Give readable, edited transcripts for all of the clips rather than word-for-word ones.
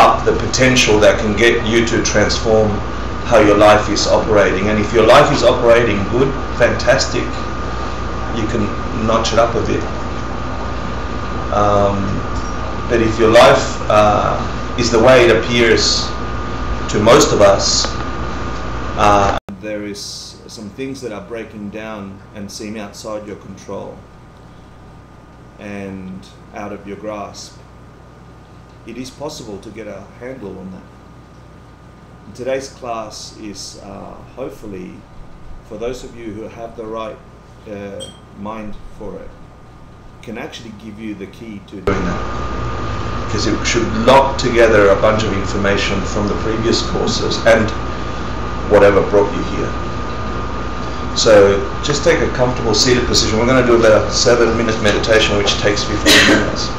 up the potential that can get you to transform how your life is operating. And if your life is operating good, fantastic, you can notch it up a bit. But if your life is the way it appears to most of us, there is some things that are breaking down and seem outside your control and out of your grasp, it is possible to get a handle on that. And today's class is hopefully, for those of you who have the right mind for it, can actually give you the key to doing that. Because it should lock together a bunch of information from the previous courses and whatever brought you here. So just take a comfortable seated position. We're going to do about a 7-minute meditation, which takes 15 minutes.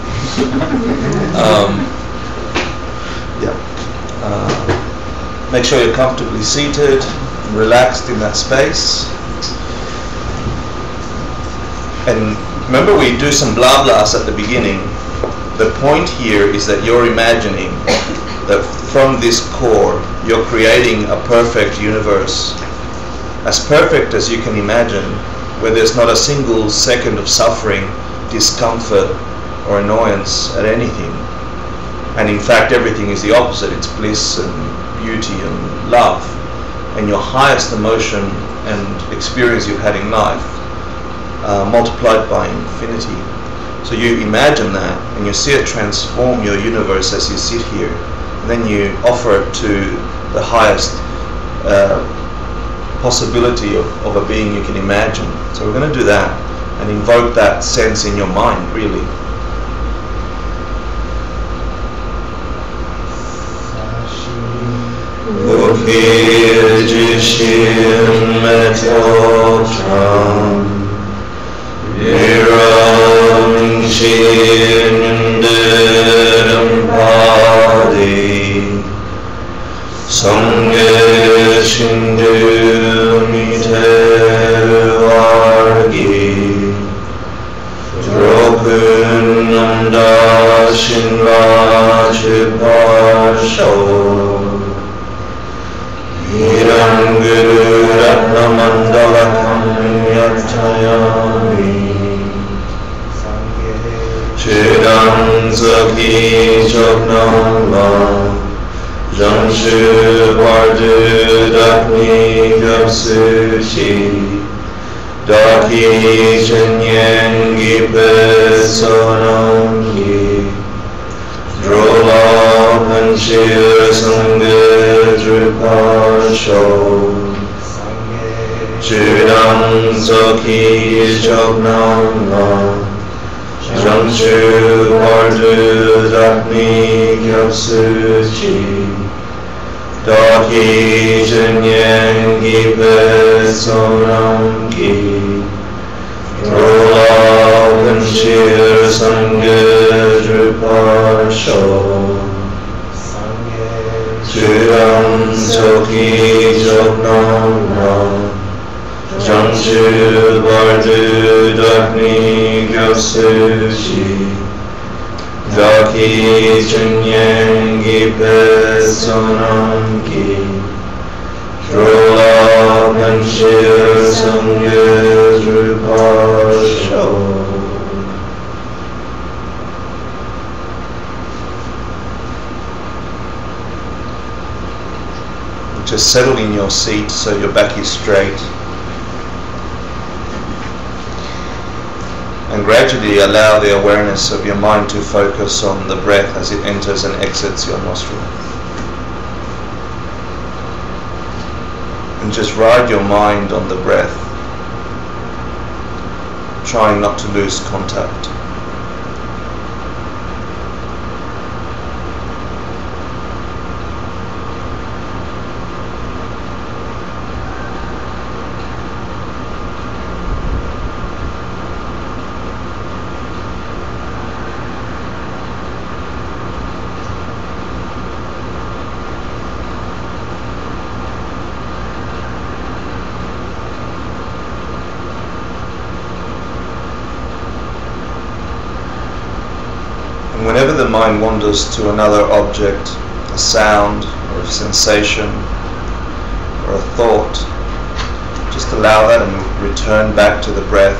Make sure you're comfortably seated, relaxed in that space. And remember, we do some blah blahs at the beginning. The point here is that you're imagining that from this core, you're creating a perfect universe, as perfect as you can imagine, where there's not a single second of suffering, discomfort, or annoyance at anything. And in fact, everything is the opposite. It's bliss and beauty and love, and your highest emotion and experience you've had in life, multiplied by infinity. So you imagine that, and you see it transform your universe as you sit here, and then you offer it to the highest possibility of a being you can imagine. So we're going to do that and invoke that sense in your mind, really. Just settle in your seat so your back is straight, and gradually allow the awareness of your mind to focus on the breath as it enters and exits your nostril. And just ride your mind on the breath, trying not to lose contact. Whenever the mind wanders to another object, a sound or a sensation or a thought, just allow that and return back to the breath.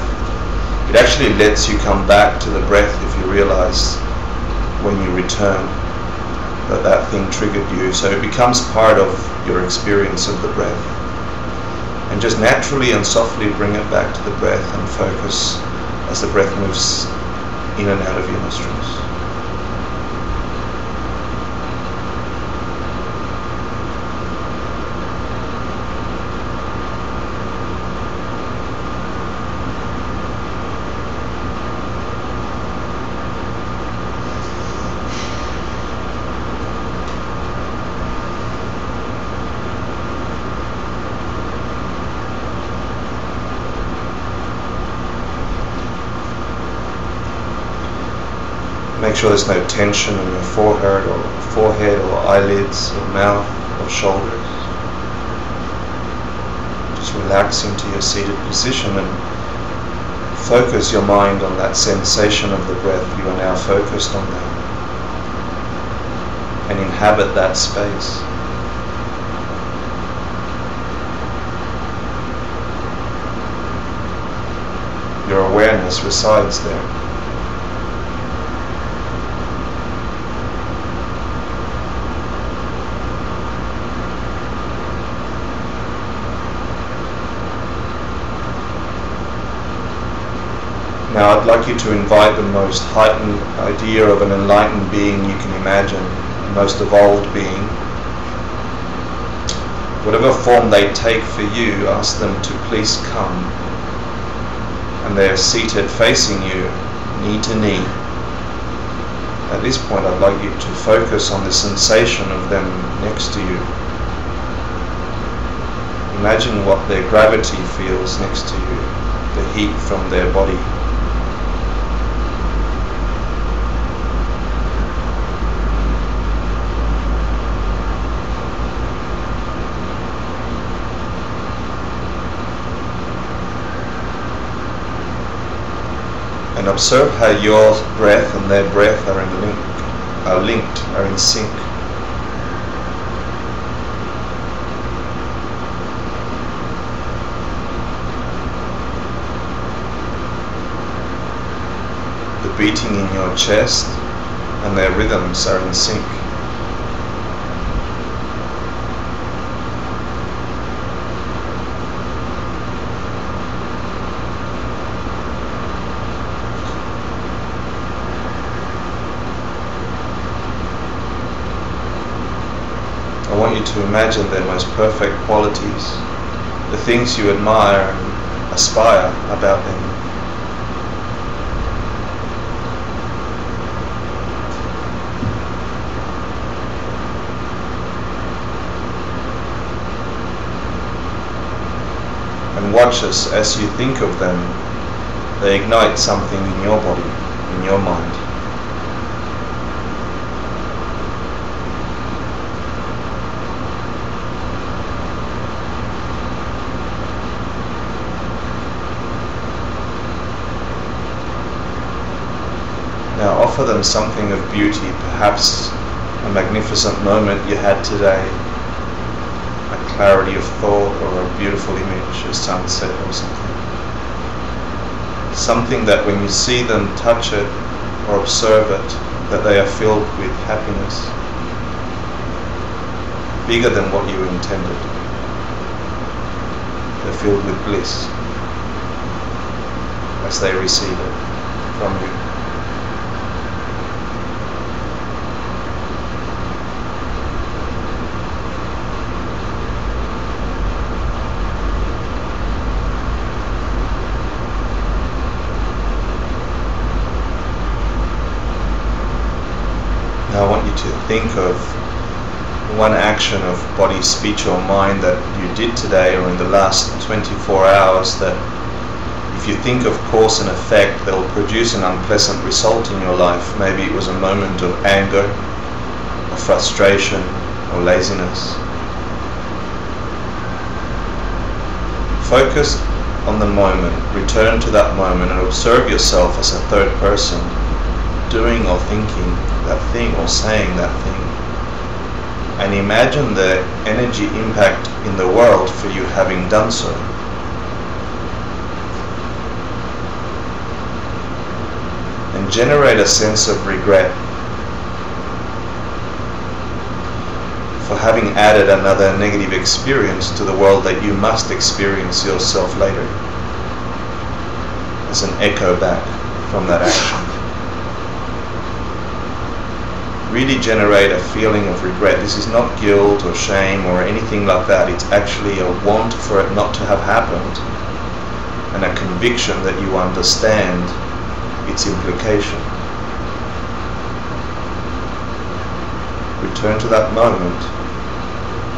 It actually lets you come back to the breath if you realize when you return that that thing triggered you. So it becomes part of your experience of the breath. And just naturally and softly bring it back to the breath and focus as the breath moves in and out of your nostrils. Make sure there's no tension in your forehead or eyelids or mouth or shoulders. Just relax into your seated position and focus your mind on that sensation of the breath. You are now focused on that. And inhabit that space. Your awareness resides there. Now I'd like you to invite the most heightened idea of an enlightened being you can imagine, the most evolved being. Whatever form they take for you, ask them to please come. And they're seated facing you, knee to knee. At this point I'd like you to focus on the sensation of them next to you. Imagine what their gravity feels next to you, the heat from their body. And observe how your breath and their breath are in sync. The beating in your chest and their rhythms are in sync. I want you to imagine their most perfect qualities, the things you admire and aspire about them. And watch as you think of them, they ignite something in your body, in your mind. Now offer them something of beauty, perhaps a magnificent moment you had today, a clarity of thought or a beautiful image, a sunset or something. Something that when you see them, touch it or observe it, that they are filled with happiness, bigger than what you intended. They're filled with bliss as they receive it from you. Now I want you to think of one action of body, speech or mind that you did today or in the last 24 hours that if you think of cause and effect, that will produce an unpleasant result in your life. Maybe it was a moment of anger or frustration or laziness. Focus on the moment, return to that moment and observe yourself as a third person doing or thinking that thing or saying that thing. and imagine the energy impact in the world for you having done so. And generate a sense of regret for having added another negative experience to the world that you must experience yourself later, as an echo back from that action. Really generate a feeling of regret. This is not guilt or shame or anything like that. It's actually a want for it not to have happened, and a conviction that you understand its implication. Return to that moment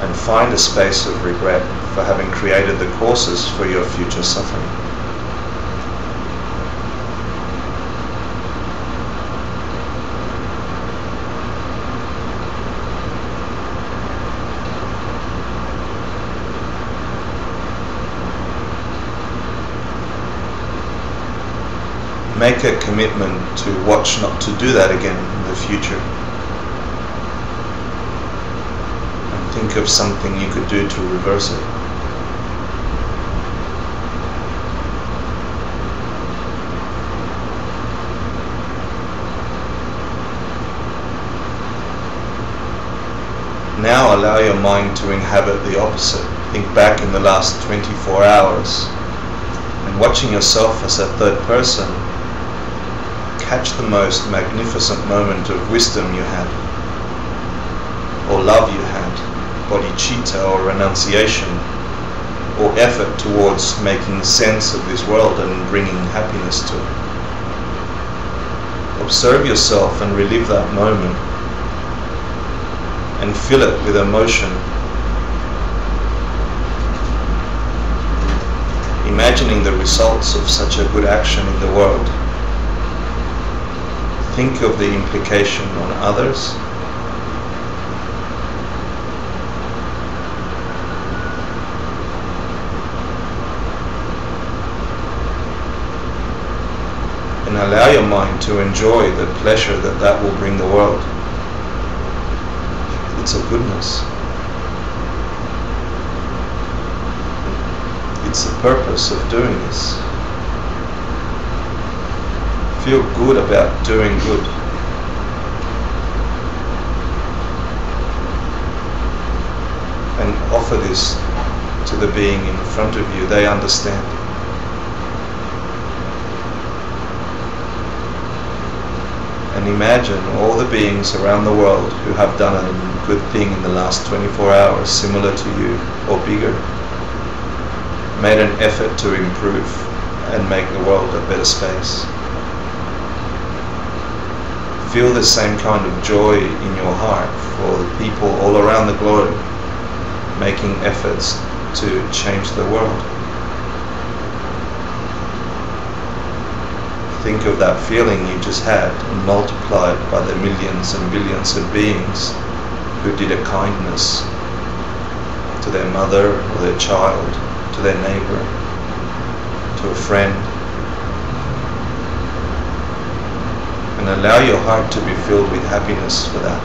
and find a space of regret for having created the causes for your future suffering. Make a commitment to watch not to do that again in the future. And think of something you could do to reverse it. Now allow your mind to inhabit the opposite. Think back in the last 24 hours and watching yourself as a third person. Catch the most magnificent moment of wisdom you had, or love you had, bodhicitta or renunciation, or effort towards making sense of this world and bringing happiness to it. Observe yourself and relive that moment, and fill it with emotion, imagining the results of such a good action in the world. Think of the implication on others, and allow your mind to enjoy the pleasure that that will bring the world. It's a goodness. It's the purpose of doing this. Feel good about doing good. And offer this to the being in front of you. They understand. And imagine all the beings around the world who have done a good thing in the last 24 hours, similar to you or bigger, made an effort to improve and make the world a better space. Feel the same kind of joy in your heart for the people all around the globe making efforts to change the world. Think of that feeling you just had and multiply it by the millions and billions of beings who did a kindness to their mother or their child, to their neighbor, to a friend. And allow your heart to be filled with happiness for that.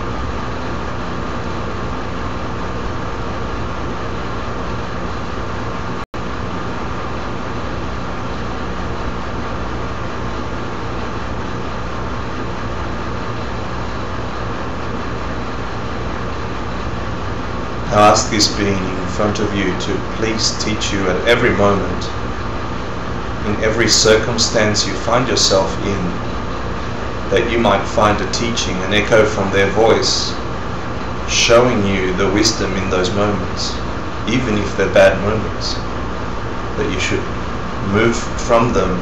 Now ask this being in front of you to please teach you at every moment, in every circumstance you find yourself in, that you might find a teaching, an echo from their voice, showing you the wisdom in those moments, even if they're bad moments, that you should move from them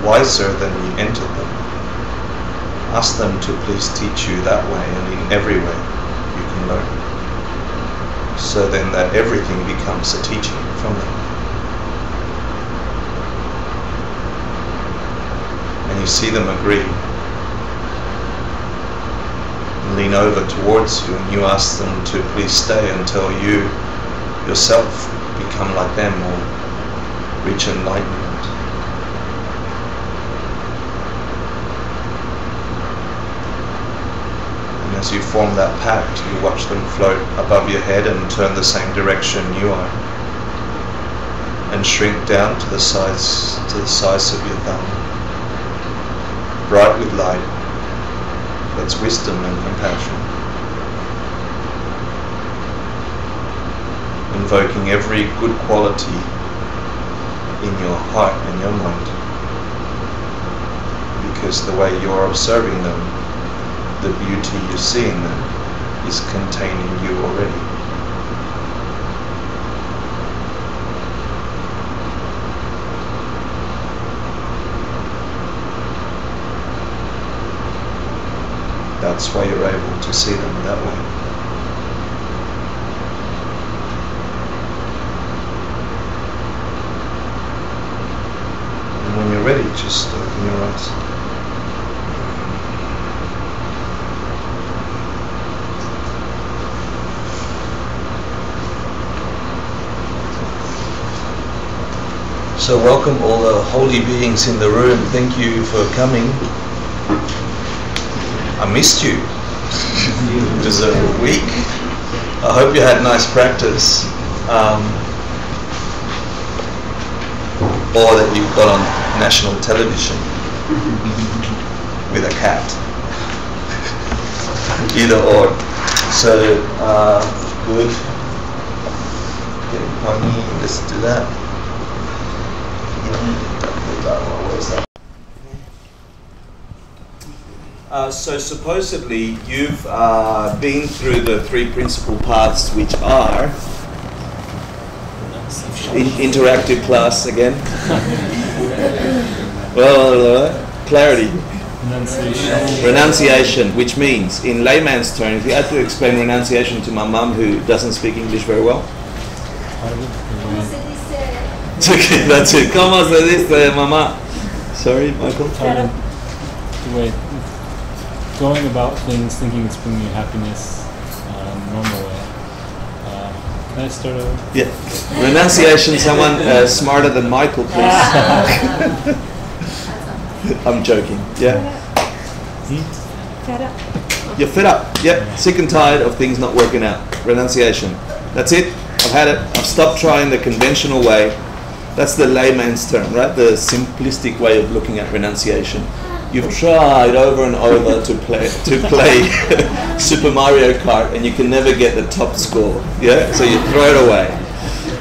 wiser than you entered them. Ask them to please teach you that way, and in every way you can learn, so then that everything becomes a teaching from them. And you see them agree, lean over towards you, and you ask them to please stay until you yourself become like them or reach enlightenment. And as you form that pact, you watch them float above your head and turn the same direction you are, and shrink down to the size of your thumb, bright with light. That's wisdom and compassion, invoking every good quality in your heart and your mind, because the way you're observing them, the beauty you see in them is containing you already. That's why you're able to see them that way. And when you're ready, just open your eyes. So welcome all the holy beings in the room. Thank you for coming. I missed you. It was a week. I hope you had nice practice. Or that you got on national television with a cat. Either or. So, good. Getting funny, let's do that. Where's that? So supposedly you've been through the three principal paths, which are interactive class again. Clarity. Renunciation, which means, in layman's terms, if you had to explain renunciation to my mum who doesn't speak English very well. That's it. ¿Cómo se dice, mamá? Sorry, Michael. The way going about things, thinking it's bringing you happiness, normal way. Can I start over? Yeah. Renunciation. Someone smarter than Michael, please. I'm joking. Yeah. Fed up. You're fed up. Yep. Sick and tired of things not working out. Renunciation. That's it. I've had it. I've stopped trying the conventional way. That's the layman's term, right? The simplistic way of looking at renunciation. You've tried over and over to play Super Mario Kart, and you can never get the top score. Yeah, so you throw it away,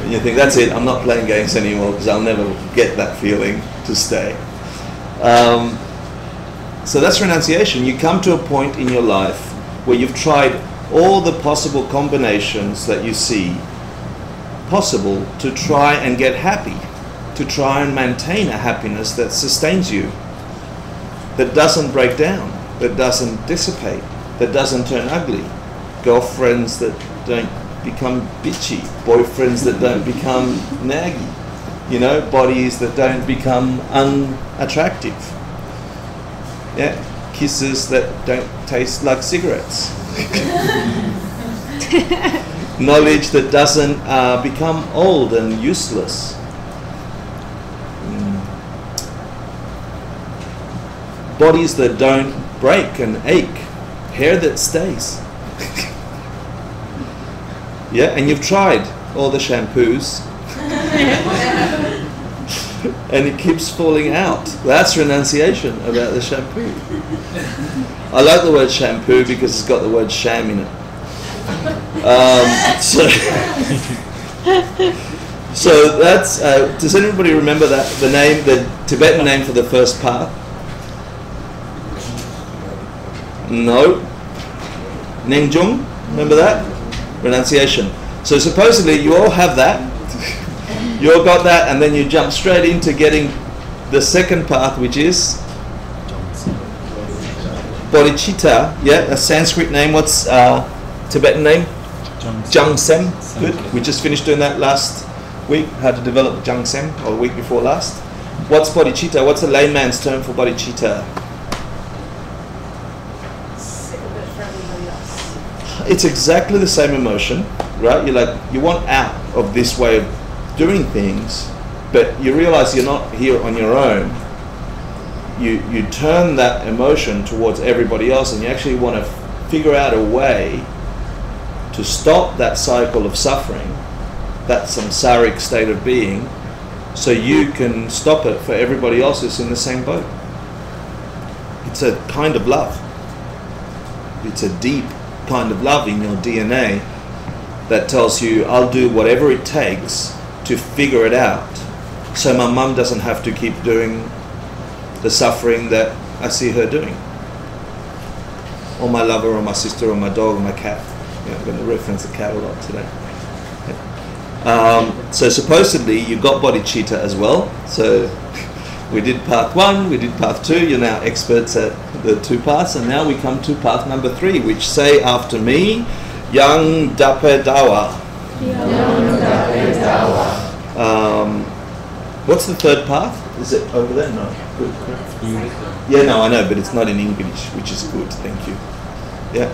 and you think, that's it. I'm not playing games anymore because I'll never get that feeling to stay. So that's renunciation. You come to a point in your life where you've tried all the possible combinations that you see possible to try and get happy, to try and maintain a happiness that sustains you, that doesn't break down, that doesn't dissipate, that doesn't turn ugly, girlfriends that don't become bitchy, boyfriends that don't become naggy, you know, bodies that don't become unattractive, yeah, kisses that don't taste like cigarettes. Knowledge that doesn't become old and useless. Bodies that don't break and ache. Hair that stays. Yeah, and you've tried all the shampoos. And it keeps falling out. That's renunciation about the shampoo. I like the word shampoo because it's got the word sham in it. So that's. Does anybody remember that the name, the Tibetan name for the first path? No. Nengjung. Remember that? Renunciation. So supposedly you all have that. You all got that, and then you jump straight into getting the second path, which is bodhicitta. Yeah, a Sanskrit name. What's Tibetan name? Jungsem. Good. We just finished doing that last week. How to develop Jungsem, or the week before last. What's bodhicitta? What's the layman's term for bodhicitta? It's exactly the same emotion, right? You're like, you want out of this way of doing things, but you realize you're not here on your own. You turn that emotion towards everybody else, and you actually want to figure out a way to stop that cycle of suffering, that samsaric state of being, so you can stop it for everybody else who's in the same boat. It's a kind of love. It's a deep kind of love in your DNA that tells you, I'll do whatever it takes to figure it out, so my mum doesn't have to keep doing the suffering that I see her doing. Or my lover, or my sister, or my dog, or my cat. I'm going to reference the cat a lot today. So supposedly you got bodhicitta as well. So we did path 1, we did path 2. You're now experts at the 2 paths, and now we come to path number 3, which say after me, Yang Dape Dawa. Yang Dape Dawa. What's the 3rd path? Is it over there? No. Good. Yeah, no, I know, but it's not in English, which is good. Thank you. Yeah.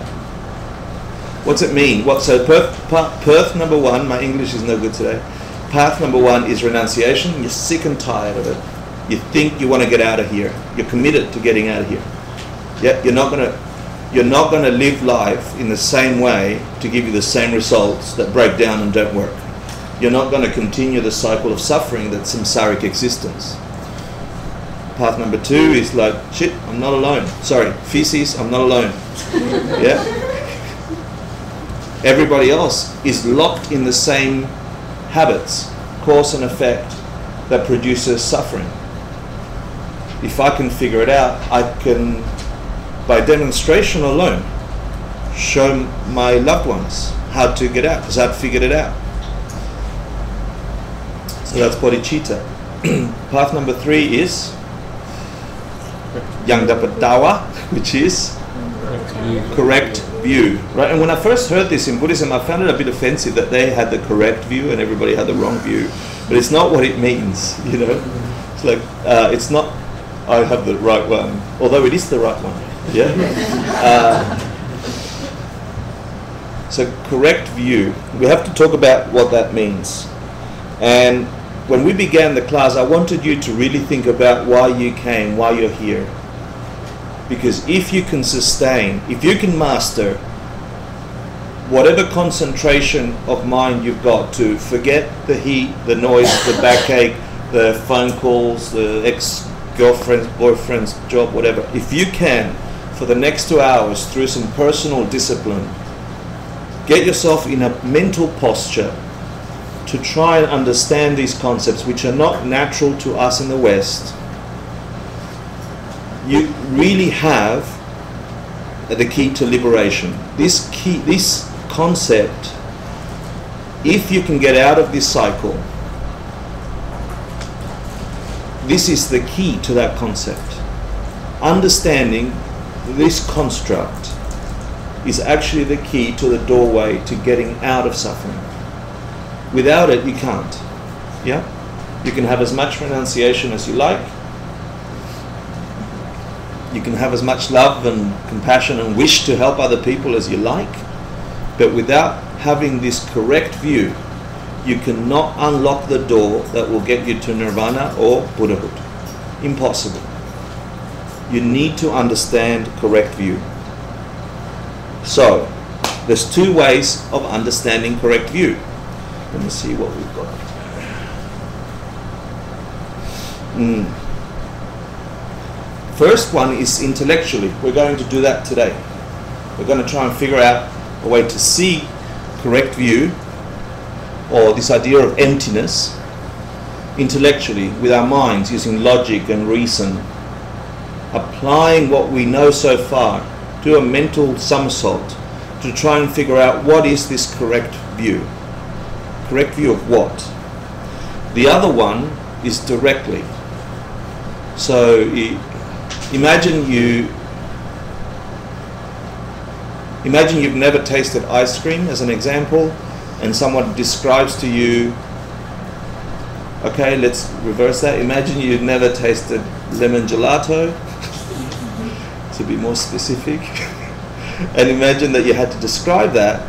What's it mean? So path number 1, my English is no good today. Path number 1 is renunciation. You're sick and tired of it. You think you want to get out of here. You're committed to getting out of here. Yeah, you're not gonna live life in the same way to give you the same results that break down and don't work. You're not going to continue the cycle of suffering that's samsaric existence. Path number 2 is like, shit, I'm not alone. Sorry, feces, I'm not alone. Yeah. Everybody else is locked in the same habits, cause and effect, that produces suffering. If I can figure it out, I can, by demonstration alone, show my loved ones how to get out, because I've figured it out. So that's bodhicitta. Path number 3 is Yang Dapat Dawa, which is correct view. Right? And when I first heard this in Buddhism, I found it a bit offensive that they had the correct view and everybody had the wrong view. But it's not what it means, you know. It's like, it's not, I have the right one, although it is the right one. Yeah. So correct view. We have to talk about what that means. And when we began the class, I wanted you to really think about why you came, why you're here. Because if you can sustain, if you can master whatever concentration of mind you've got to forget the heat, the noise, the backache, the phone calls, the ex-girlfriend's, boyfriend's job, whatever, if you can, for the next 2 hours, through some personal discipline, get yourself in a mental posture to try and understand these concepts, which are not natural to us in the West, you really have the key to liberation. This concept, if you can get out of this cycle, this is the key to that concept. Understanding this construct is actually the key to the doorway to getting out of suffering. Without it, you can't. Yeah? You can have as much renunciation as you like. You can have as much love and compassion and wish to help other people as you like. But without having this correct view, you cannot unlock the door that will get you to nirvana or Buddhahood. Impossible. You need to understand correct view. So, there's 2 ways of understanding correct view. Let me see what we've got. First one is intellectually. We're going to do that today. We're going to try and figure out a way to see correct view, or this idea of emptiness, intellectually, with our minds, using logic and reason, applying what we know so far, do a mental somersault to try and figure out what is this correct view. Correct view of what? The other one is directly. So imagine you've never tasted ice cream, as an example, and someone describes to you, okay, let's reverse that. Imagine you've never tasted lemon gelato, to be more specific. And imagine that you had to describe that,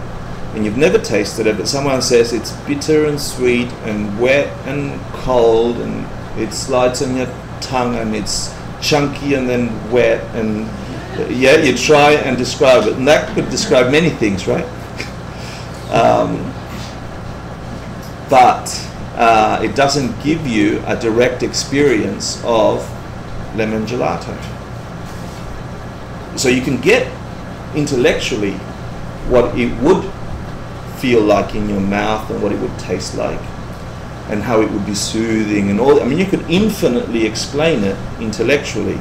and you've never tasted it, but someone says it's bitter and sweet and wet and cold, and it slides on your tongue, and it's chunky and then wet, and Yeah, you try and describe it, and that could describe many things, right? But it doesn't give you a direct experience of lemon gelato. So you can get intellectually what it would feel like in your mouth and what it would taste like and how it would be soothing and all. I mean, you could infinitely explain it intellectually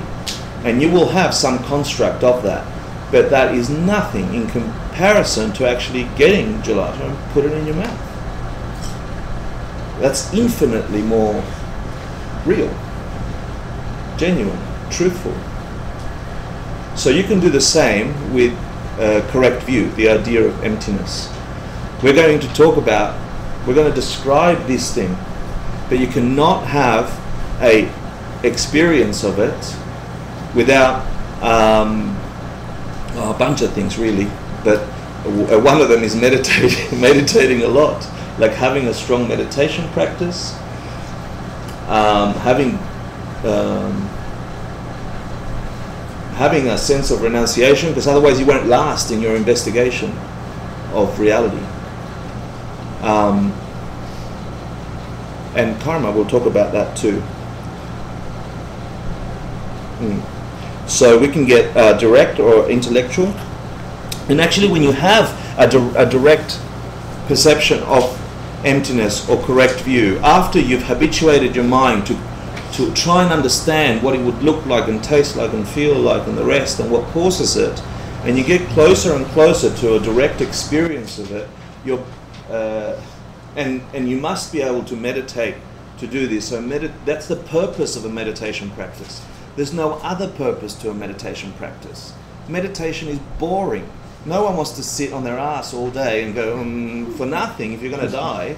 and you will have some construct of that, but that is nothing in comparison to actually getting gelato and put it in your mouth. That's infinitely more real, genuine, truthful. So you can do the same with correct view, the idea of emptiness. We're going to describe this thing, but you cannot have a experience of it without a bunch of things really, but one of them is meditating a lot, like having a strong meditation practice, having a sense of renunciation, because otherwise you won't last in your investigation of reality. And karma, we'll talk about that too. So we can get direct or intellectual. And actually when you have a direct perception of emptiness or correct view, after you've habituated your mind to try and understand what it would look like and taste like and feel like and the rest and what causes it, and you get closer and closer to a direct experience of it, and you must be able to meditate to do this. So that's the purpose of a meditation practice. There's no other purpose to a meditation practice. Meditation is boring. No one wants to sit on their ass all day and go for nothing. If you're going to die,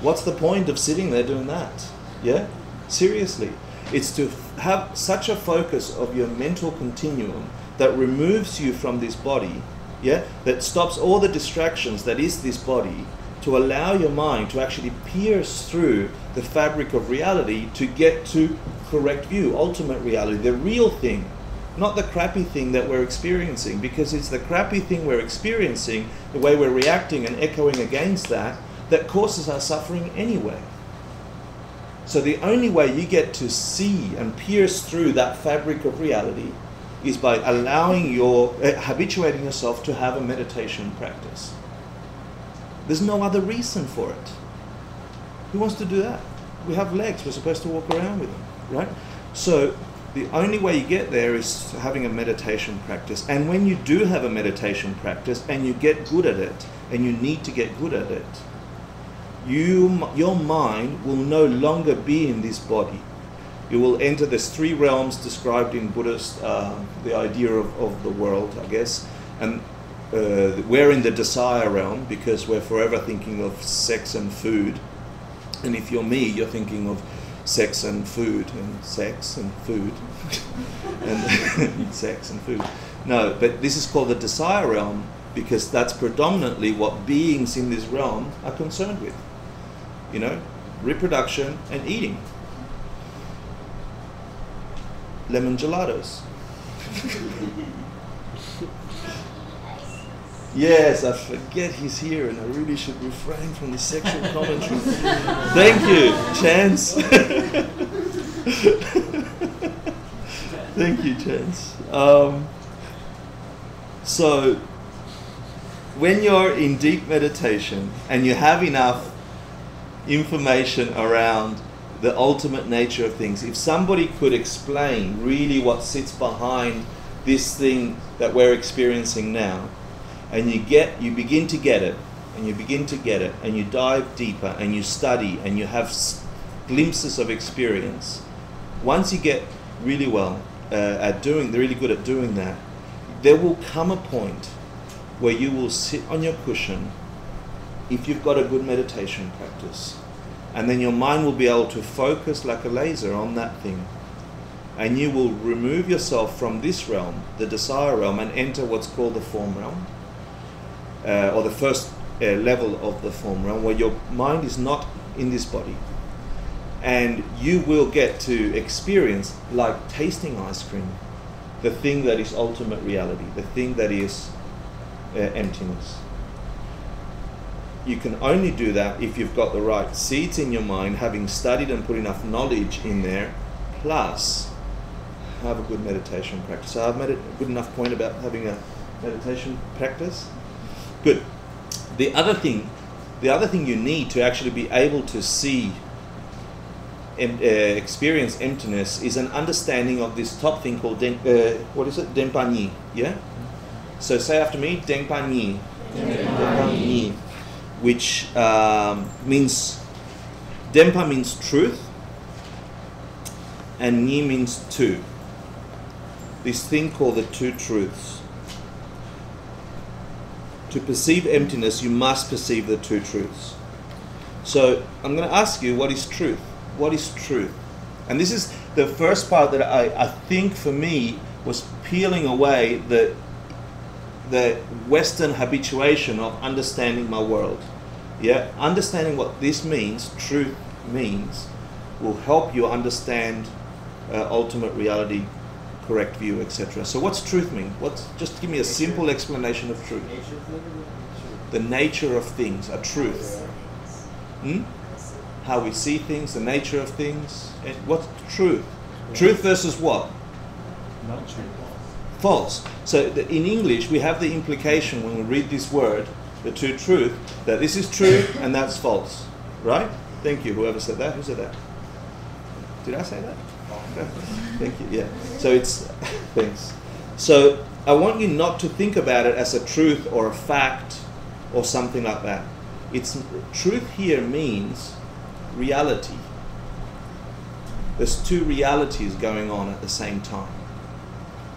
what's the point of sitting there doing that? Yeah? Seriously. It's to have such a focus of your mental continuum that removes you from this body, yeah? That stops all the distractions that is this body, to allow your mind to actually pierce through the fabric of reality to get to correct view, ultimate reality, the real thing, not the crappy thing that we're experiencing, because it's the crappy thing we're experiencing, the way we're reacting and echoing against that causes our suffering anyway. So the only way you get to see and pierce through that fabric of reality is by habituating yourself to have a meditation practice. There's no other reason for it. Who wants to do that? We have legs, we're supposed to walk around with them, right? So the only way you get there is having a meditation practice. And when you do have a meditation practice and you get good at it, and you need to get good at it, your mind will no longer be in this body. You will enter these three realms described in Buddhist, the idea of the world, I guess. And we're in the desire realm because we're forever thinking of sex and food. And if you're me, you're thinking of sex and food and sex and food and sex and food. No, but this is called the desire realm because that's predominantly what beings in this realm are concerned with. You know, reproduction and eating. Lemon gelatos. Yes, I forget he's here and I really should refrain from the sexual commentary. Thank you, Chance. Thank you, Chance. So, when you're in deep meditation and you have enough information around the ultimate nature of things, if somebody could explain really what sits behind this thing that we're experiencing now, and you begin to get it, and you begin to get it, and you dive deeper, and you study, and you have glimpses of experience. Once you get really well really good at doing that, there will come a point where you will sit on your cushion, if you've got a good meditation practice, and then your mind will be able to focus like a laser on that thing, and you will remove yourself from this realm, the desire realm, and enter what's called the form realm. Or the first level of the form realm, where your mind is not in this body, and you will get to experience like tasting ice cream, the thing that is ultimate reality, the thing that is emptiness. You can only do that if you've got the right seeds in your mind, having studied and put enough knowledge in there, plus have a good meditation practice. So I've made a good enough point about having a meditation practice. Good. The other thing you need to actually be able to see experience emptiness is an understanding of this top thing called Denpa Nyi. Yeah? So say after me, Denpa Nyi. Denpa Nyi. Which means, Denpa means truth, and Nyi means two. This thing called the two truths. To perceive emptiness, you must perceive the two truths. So I'm going to ask you, what is truth? What is truth? And this is the first part that I think for me was peeling away the Western habituation of understanding my world. Yeah, understanding what this means, truth means, will help you understand ultimate reality, correct view, etc. So what's truth mean? Just give me a simple explanation of truth. The nature of things, a truth. How we see things, the nature of things. And what's truth? Truth versus what? Not true. False. So in English, we have the implication when we read this word, the two truth, that this is true and that's false. Right? Thank you, whoever said that. Who said that? Did I say that? Thank you, yeah. So it's, thanks. So I want you not to think about it as a truth or a fact or something like that. Truth here means reality. There's two realities going on at the same time.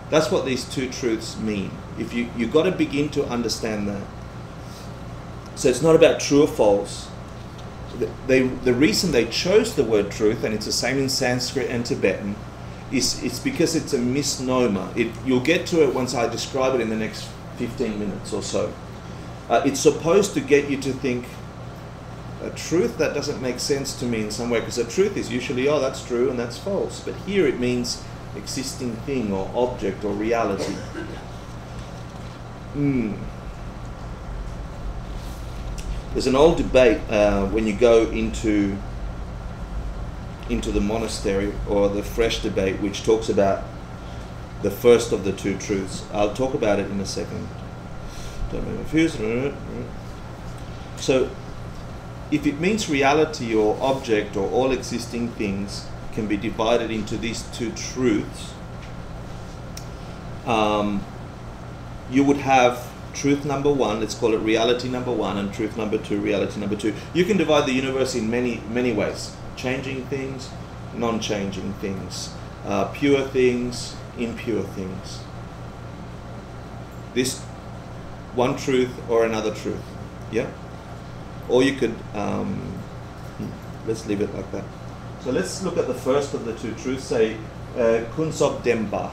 That's what these two truths mean. If you've got to begin to understand that. So it's not about true or false. The reason they chose the word truth, and it's the same in Sanskrit and Tibetan, is it's because it's a misnomer. You'll get to it once I describe it in the next 15 minutes or so. It's supposed to get you to think, a truth, that doesn't make sense to me in some way, because a truth is usually, oh, that's true and that's false. But here it means existing thing or object or reality. There's an old debate when you go into the monastery, or the fresh debate, which talks about the first of the two truths. I'll talk about it in a second. Don't be confused. So, if it means reality or object or all existing things can be divided into these two truths, you would have truth number one, let's call it reality number one, and truth number two, reality number two. You can divide the universe in many ways. Changing things, non-changing things, pure things, impure things. This one truth or another truth, yeah? Or you could, let's leave it like that. So let's look at the first of the two truths, say, Kunsop Dempa.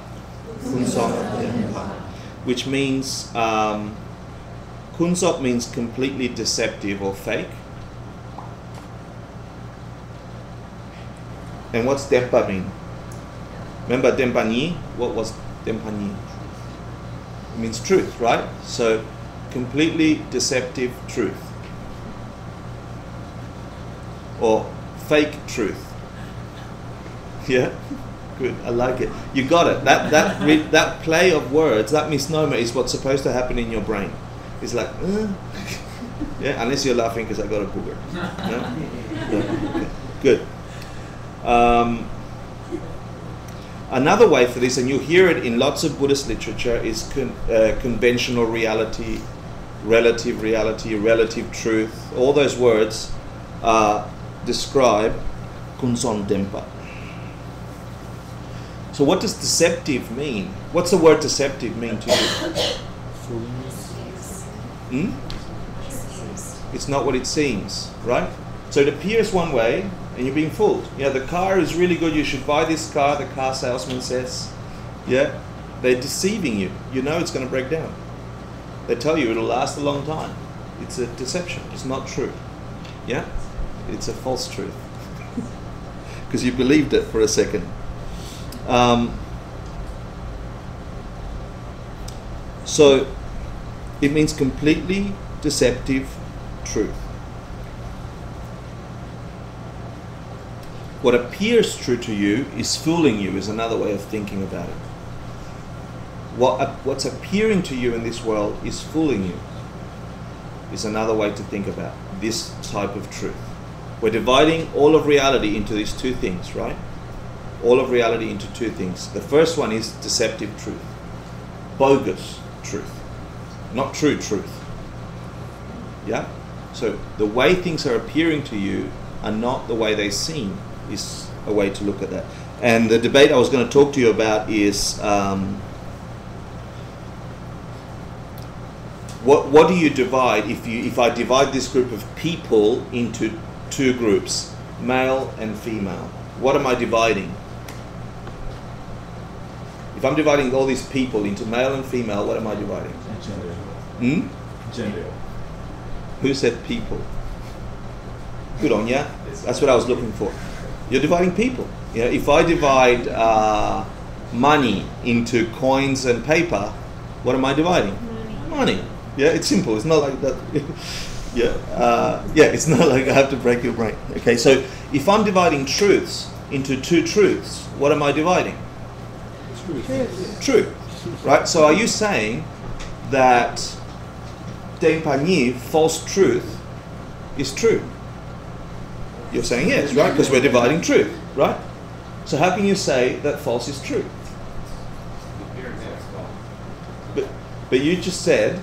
Kunsop Dempa. Which means, Kunsop means completely deceptive or fake. And what's Dempa mean? Remember Denpa Nyi? What was Denpa Nyi? It means truth, right? So, completely deceptive truth. Or fake truth. Yeah? Good, I like it. You got it. That play of words, that misnomer is what's supposed to happen in your brain. It's like, yeah, unless you're laughing because I got a booger. Yeah? Yeah. Good. Another way for this, and you'll hear it in lots of Buddhist literature, is conventional reality, relative truth. All those words describe Kunson Dempa. So what does deceptive mean? What's the word deceptive mean to you? It's not what it seems, right? So it appears one way, and you're being fooled. Yeah, the car is really good, you should buy this car, the car salesman says. Yeah, they're deceiving you. You know it's going to break down. They tell you it'll last a long time. It's a deception, it's not true. Yeah, it's a false truth. Because you believed it for a second. So it means completely deceptive truth. What appears true to you is fooling you, is another way of thinking about it. What's appearing to you in this world is fooling you, is another way to think about this type of truth. We're dividing all of reality into these two things, right? All of reality into two things. The first one is deceptive truth, bogus truth, not true truth. Yeah? So the way things are appearing to you are not the way they seem, is a way to look at that. And the debate I was going to talk to you about is what do you divide if I divide this group of people into two groups, male and female? What am I dividing? If I'm dividing all these people into male and female, what am I dividing? Gender. Gender. Who said people? Good on ya. That's what I was looking for. You're dividing people. You know, if I divide money into coins and paper, what am I dividing? Money. Yeah, it's simple. It's not like that. It's not like I have to break your brain. Okay, so if I'm dividing truths into two truths, what am I dividing? Truth. Right? So are you saying that Dengpanyi, false truth, is true? You're saying yes, right? Because we're dividing truth, right? So how can you say that false is true? But you just said...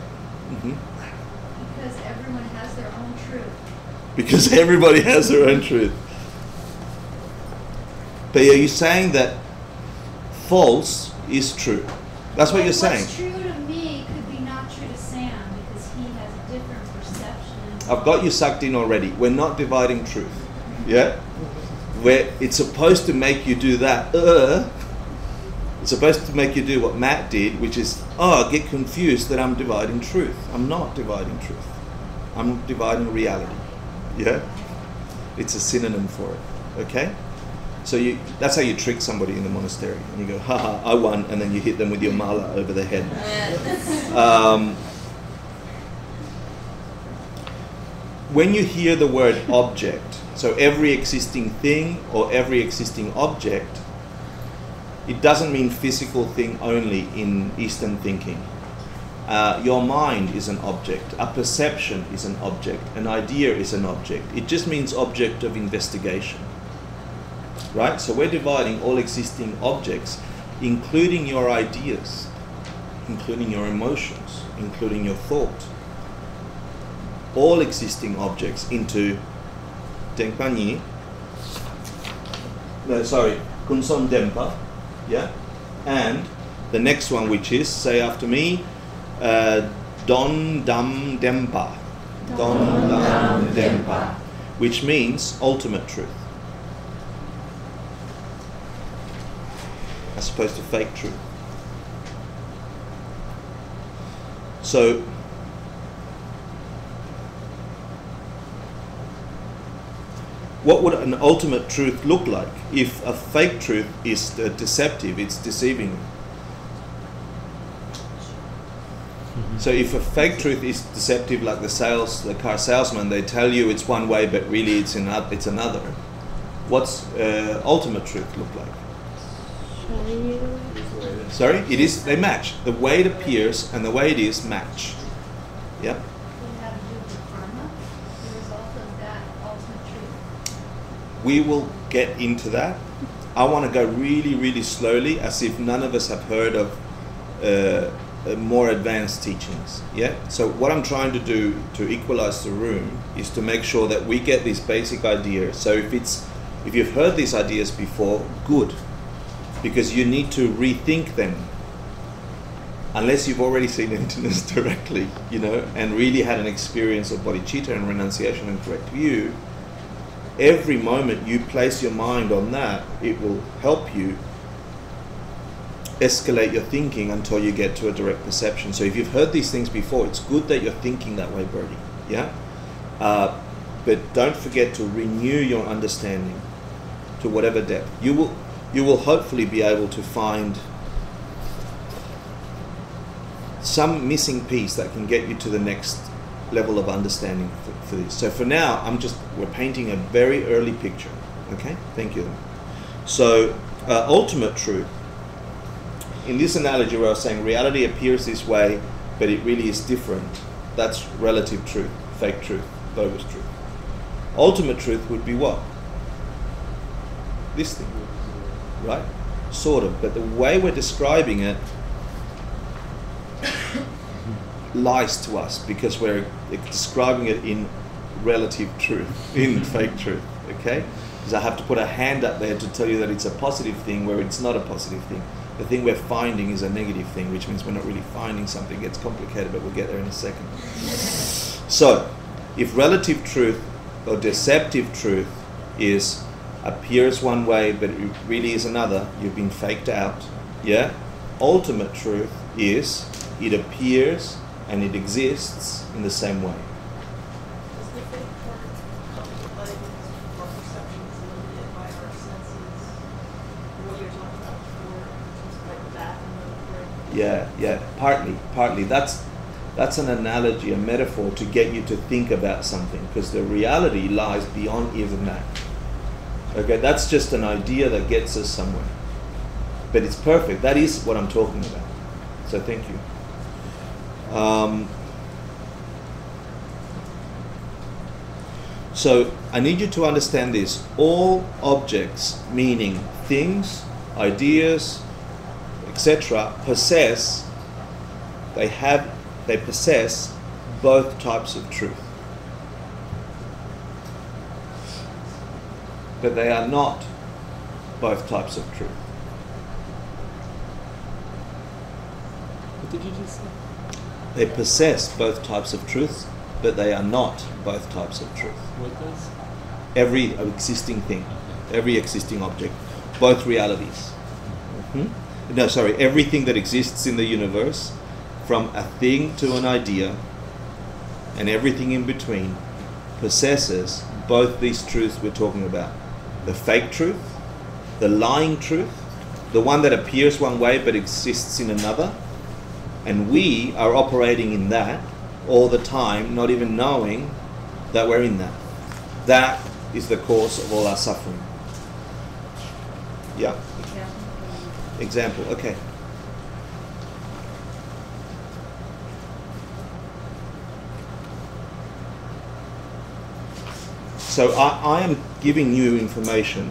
Because everyone has their own truth. Because everybody has their own truth. But are you saying that false is true? That's what you're saying. What's true to me could be not true to Sam because he has a different perception. I've got you sucked in already. We're not dividing truth. Yeah? Where it's supposed to make you do that. It's supposed to make you do what Matt did, which is, get confused that I'm dividing truth. I'm not dividing truth. I'm dividing reality. Yeah? It's a synonym for it. Okay? So that's how you trick somebody in the monastery. And you go, haha, I won, and then you hit them with your mala over the head. When you hear the word object, so every existing thing or every existing object, it doesn't mean physical thing only in Eastern thinking. Your mind is an object, a perception is an object, an idea is an object. It just means object of investigation. Right? So we're dividing all existing objects, including your ideas, including your emotions, including your thought. All existing objects into Dengpanyi, Kunson Dempa, yeah? And the next one, which is, say after me, Don Dam Dempa. Don Dam Dempa. Which means ultimate truth. As opposed to fake truth. So, what would an ultimate truth look like? If a fake truth is deceptive, it's deceiving you. So if a fake truth is deceptive, like the car salesman, they tell you it's one way, but really it's another. What's ultimate truth look like? Sorry, it is. They match. The way it appears and the way it is match. Yeah. We will get into that. I want to go really, really slowly, as if none of us have heard of more advanced teachings. Yeah. So what I'm trying to do to equalize the room is to make sure that we get these basic ideas. So if you've heard these ideas before, good, because you need to rethink them. Unless you've already seen emptiness directly, and really had an experience of bodhicitta and renunciation and correct view. Every moment you place your mind on that, it will help you escalate your thinking until you get to a direct perception. So if you've heard these things before, it's good that you're thinking that way, Birdie. Yeah? But don't forget to renew your understanding to whatever depth. You will hopefully be able to find some missing piece that can get you to the next level of understanding for this. So for now, we're painting a very early picture. Okay, thank you. So ultimate truth, in this analogy where I was saying reality appears this way, but it really is different, that's relative truth, fake truth, bogus truth. Ultimate truth would be what? This thing, right? Sort of, but the way we're describing it lies to us because we're describing it in relative truth, in fake truth, okay? Because I have to put a hand up there to tell you that it's a positive thing where it's not a positive thing. The thing we're finding is a negative thing, which means we're not really finding something. It gets complicated, but we'll get there in a second. So, if relative truth or deceptive truth appears one way, but it really is another, you've been faked out, yeah? Ultimate truth is it appears and it exists in the same way. Is the fake part of like our perceptions limited by our senses? What you're talking about before, like that and the Yeah, partly. That's an analogy, a metaphor to get you to think about something, because the reality lies beyond even that. Okay, that's just an idea that gets us somewhere. But it's perfect. That is what I'm talking about. So thank you. So I need you to understand this. All objects, meaning things, ideas, etc., they possess both types of truth. But they are not both types of truth. What did you just say? They possess both types of truth, but they are not both types of truth. What does? Every existing thing, every existing object, both realities. Everything that exists in the universe, from a thing to an idea, and everything in between, possesses both these truths we're talking about. The fake truth, the lying truth, the one that appears one way but exists in another, and we are operating in that all the time, not even knowing that we're in that. That is the cause of all our suffering. Yeah? Example, okay. So I am giving you information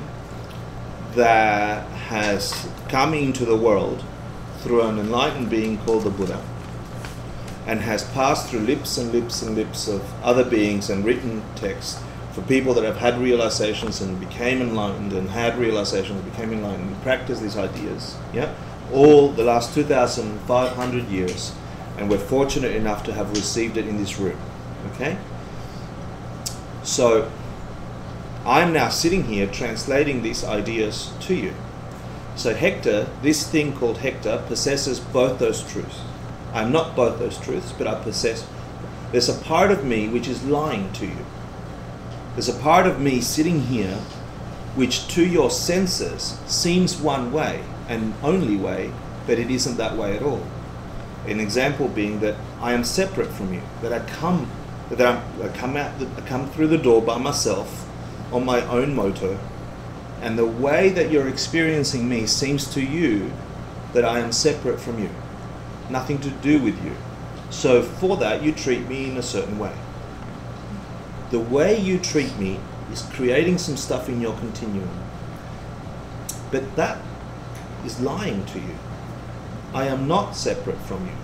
that has come into the world through an enlightened being called the Buddha, and has passed through lips and lips and lips of other beings and written text for people that have had realizations and became enlightened, and had realizations and became enlightened and practiced these ideas, yeah, all the last 2,500 years, and we're fortunate enough to have received it in this room, okay? So I'm now sitting here translating these ideas to you. So Hector, this thing called Hector, possesses both those truths. I'm not both those truths, but I possess. There's a part of me which is lying to you. There's a part of me sitting here which to your senses seems one way and only way, but it isn't that way at all. An example being that I am separate from you, that I come through the door by myself on my own motor, and the way that you're experiencing me seems to you that I am separate from you, nothing to do with you. So for that, you treat me in a certain way. The way you treat me is creating some stuff in your continuum. But that is lying to you. I am not separate from you.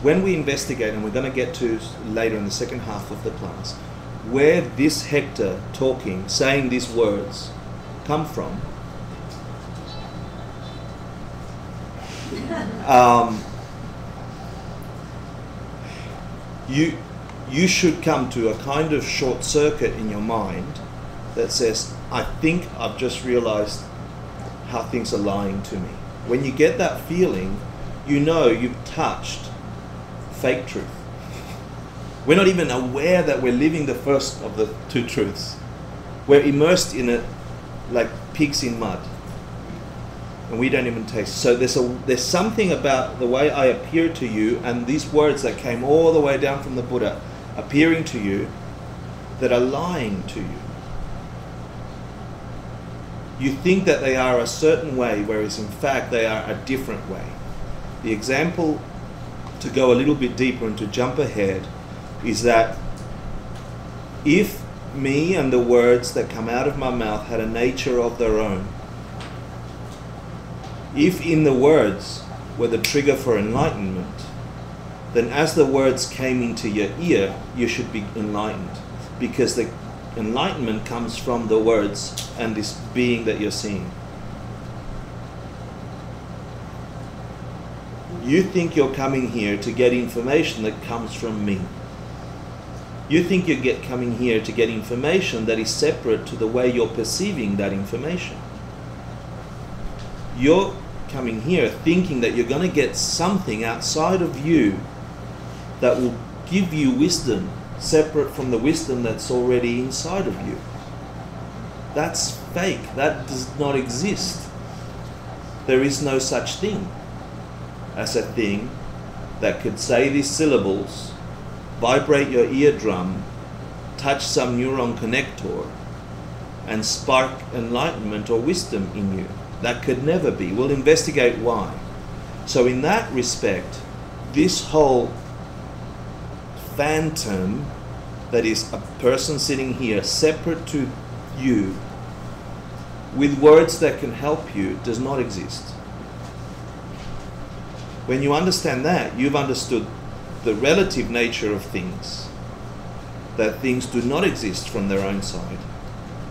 When we investigate, and we're going to get to later in the second half of the class, where this Hector talking, saying these words, come from, you should come to a kind of short circuit in your mind that says, I think I've just realized how things are lying to me. When you get that feeling, you know you've touched fake truth. We're not even aware that we're living the first of the two truths. We're immersed in it like pigs in mud. and we don't even taste. So there's something about the way I appear to you, and these words that came all the way down from the Buddha appearing to you, that are lying to you. You think that they are a certain way, whereas in fact they are a different way. The example, to go a little bit deeper and to jump ahead, is that if me and the words that come out of my mouth had a nature of their own, if in the words were the trigger for enlightenment, then as the words came into your ear, you should be enlightened, because the enlightenment comes from the words and this being that you're seeing. You think you're coming here to get information that comes from me. You think you're coming here to get information that is separate to the way you're perceiving that information. You're coming here thinking that you're going to get something outside of you that will give you wisdom separate from the wisdom that's already inside of you. That's fake. That does not exist. There is no such thing as a thing that could say these syllables, vibrate your eardrum, touch some neuron connector, and spark enlightenment or wisdom in you. That could never be. We'll investigate why. So in that respect, this whole phantom that is a person sitting here separate to you with words that can help you does not exist. When you understand that, you've understood the relative nature of things, that things do not exist from their own side.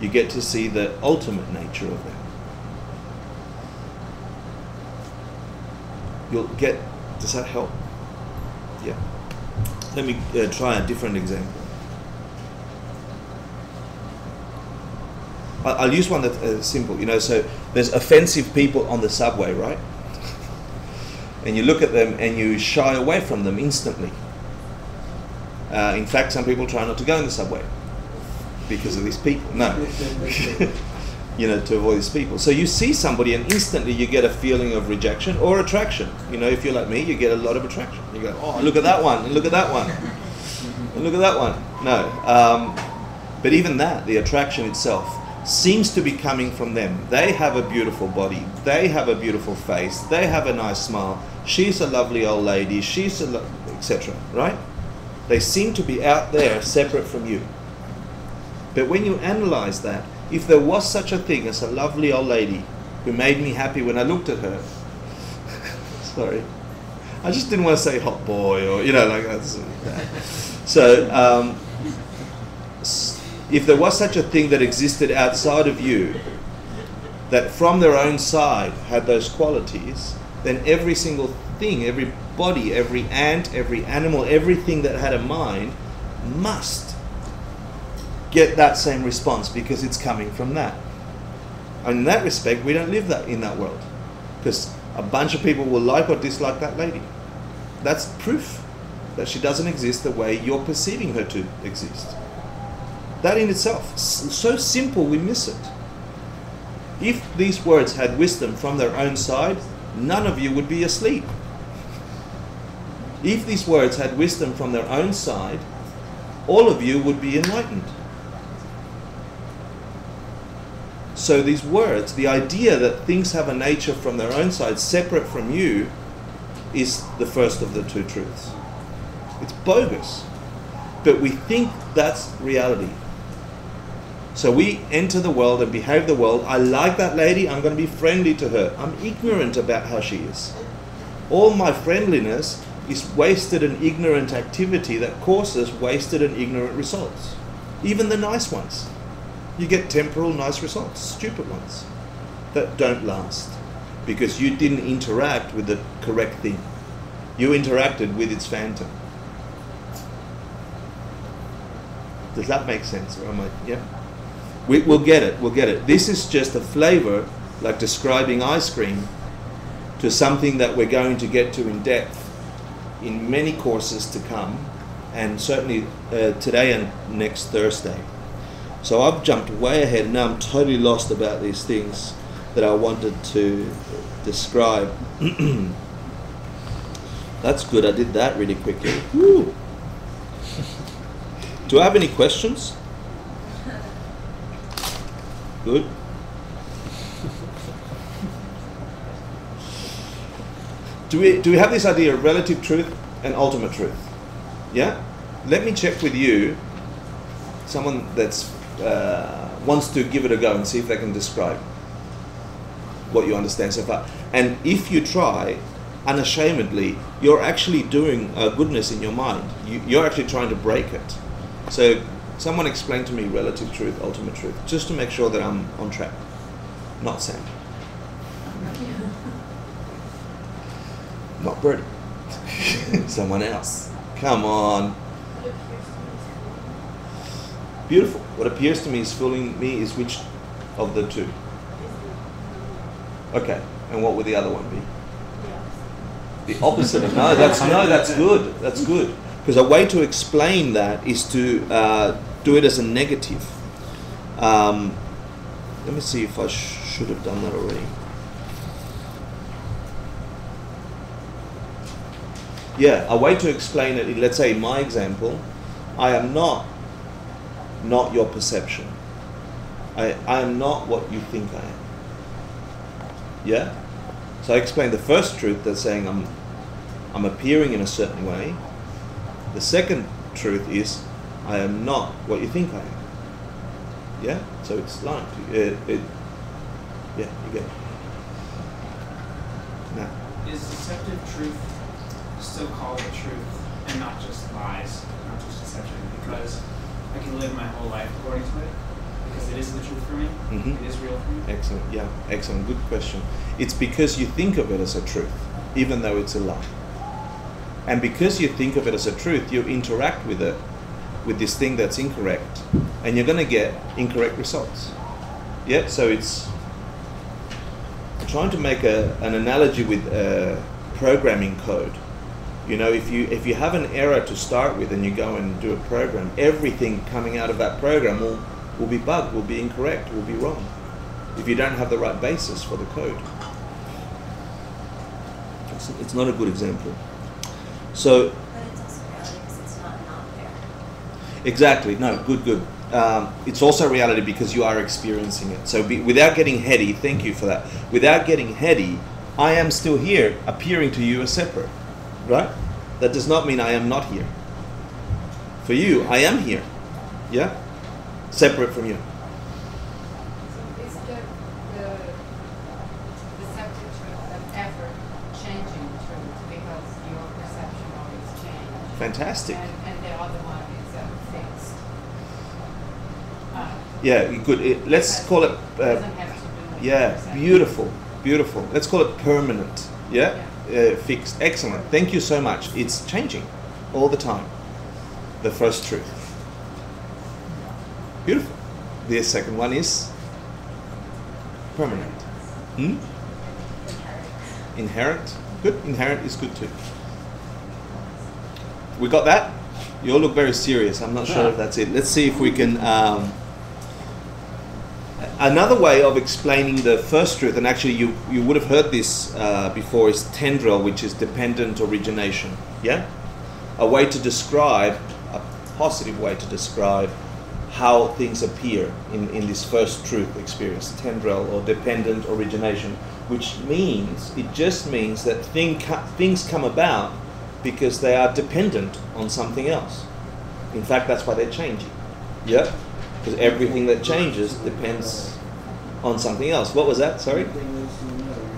You get to see the ultimate nature of them. You'll get, does that help? Yeah. Let me try a different example. I'll use one that's simple. You know, so there's offensive people on the subway, right? And you look at them and you shy away from them instantly. In fact, some people try not to go in the subway because of these people. No. You know, to avoid these people. So you see somebody and instantly you get a feeling of rejection or attraction. You know, if you're like me, you get a lot of attraction. You go, oh, look at that one, and look at that one, and look at that one. No. But even that, the attraction itself, seems to be coming from them. They have a beautiful body. They have a beautiful face. They have a nice smile. She's a lovely old lady. She's a etc. Right? They seem to be out there separate from you. But when you analyze that, if there was such a thing as a lovely old lady who made me happy when I looked at her, sorry, I just didn't want to say hot boy or, you know, like that. So, if there was such a thing that existed outside of you, that from their own side had those qualities, then every single thing, every body, every ant, every animal, everything that had a mind must get that same response because it's coming from that. And in that respect, we don't live that in that world, because a bunch of people will like or dislike that lady. That's proof that she doesn't exist the way you're perceiving her to exist. That in itself, so simple, we miss it. If these words had wisdom from their own side, none of you would be asleep. If these words had wisdom from their own side, all of you would be enlightened. So these words, the idea that things have a nature from their own side separate from you, is the first of the two truths. It's bogus. But we think that's reality. So we enter the world and behave the world. I like that lady, I'm going to be friendly to her. I'm ignorant about how she is. All my friendliness is wasted and ignorant activity that causes wasted and ignorant results. Even the nice ones. You get temporal nice results, stupid ones that don't last because you didn't interact with the correct thing. You interacted with its phantom. Does that make sense? Or am I, yeah? We'll get it, we'll get it. This is just a flavor, like describing ice cream, to something that we're going to get to in depth in many courses to come, and certainly today and next Thursday. So I've jumped way ahead, now I'm totally lost about these things. that I wanted to describe. That's good. I did that really quickly. Woo. Do I have any questions? Good. Do we have this idea of relative truth and ultimate truth? Yeah? Let me check with you, someone that's wants to give it a go and see if they can describe what you understand so far. And if you try, unashamedly, you're actually doing goodness in your mind. You're actually trying to break it. So someone explain to me relative truth, ultimate truth, just to make sure that I'm on track. Not Sam. Not Bertie. Someone else. Come on. Beautiful. What appears to me is fooling me is which of the two? Okay. And what would the other one be? The opposite of no. That's good. That's good. Because a way to explain that is to do it as a negative. Let me see if I should have done that already. Yeah, a way to explain it, let's say in my example, I am not your perception. I am not what you think I am. Yeah? So I explain the first truth that's saying I'm appearing in a certain way. The second truth is I am not what you think I am. Yeah? So it's like yeah, you get it. Now. Is deceptive truth still called the truth and not just lies, not just deception? Because I can live my whole life according to it, because it is the truth for me. Mm-hmm. It is real for me. Excellent. Yeah, excellent. Good question. It's because you think of it as a truth, even though it's a lie. And because you think of it as a truth, you interact with it, with this thing that's incorrect, and you're going to get incorrect results. Yeah. So it's trying to make an analogy with programming code. You know, if you have an error to start with and you go and do a program, everything coming out of that program will be bugged, will be incorrect, will be wrong, if you don't have the right basis for the code. It's not a good example. So. But it's also reality because it's not fair. Exactly. No. Good. It's also reality because you are experiencing it. So without getting heady, thank you for that. Without getting heady, I am still here, appearing to you as separate. Right? That does not mean I am not here. For you, I am here. Yeah? Separate from you. So is the deceptive truth of ever changing truth because your perception always changes? Fantastic. And the other one is fixed. Yeah, good. Let's call it... doesn't have to do with yeah, perception. beautiful. Let's call it permanent. Yeah? Fixed. Excellent. Thank you so much. It's changing all the time. The first truth. Beautiful. The second one is permanent. Inherent. Good. Inherent is good too. We got that? You all look very serious. I'm not sure if that's it. Let's see if we can... Another way of explaining the first truth, and actually you would have heard this before, is tendril, which is dependent origination. Yeah? A way to describe, a positive way to describe how things appear in this first truth experience, tendril or dependent origination, which means, it just means that things come about because they are dependent on something else. In fact, that's why they're changing. Yeah? Because everything that changes depends on something else. What was that? Sorry? One thing leads to another.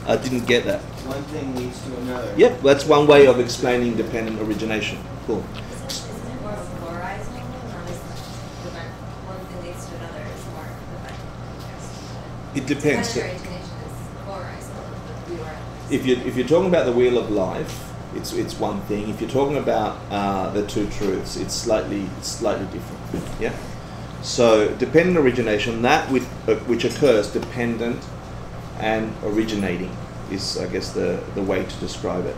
I didn't get that. One thing leads to another. Yep, that's one way of explaining dependent origination. Cool. Isn't it more polarizing? Or is one thing leads to another is more It depends. Dependent origination is polarizing. If you're talking about the wheel of life, it's one thing. If you're talking about the two truths, it's slightly different. Yeah. So dependent origination, that which occurs dependent and originating, is I guess the way to describe it.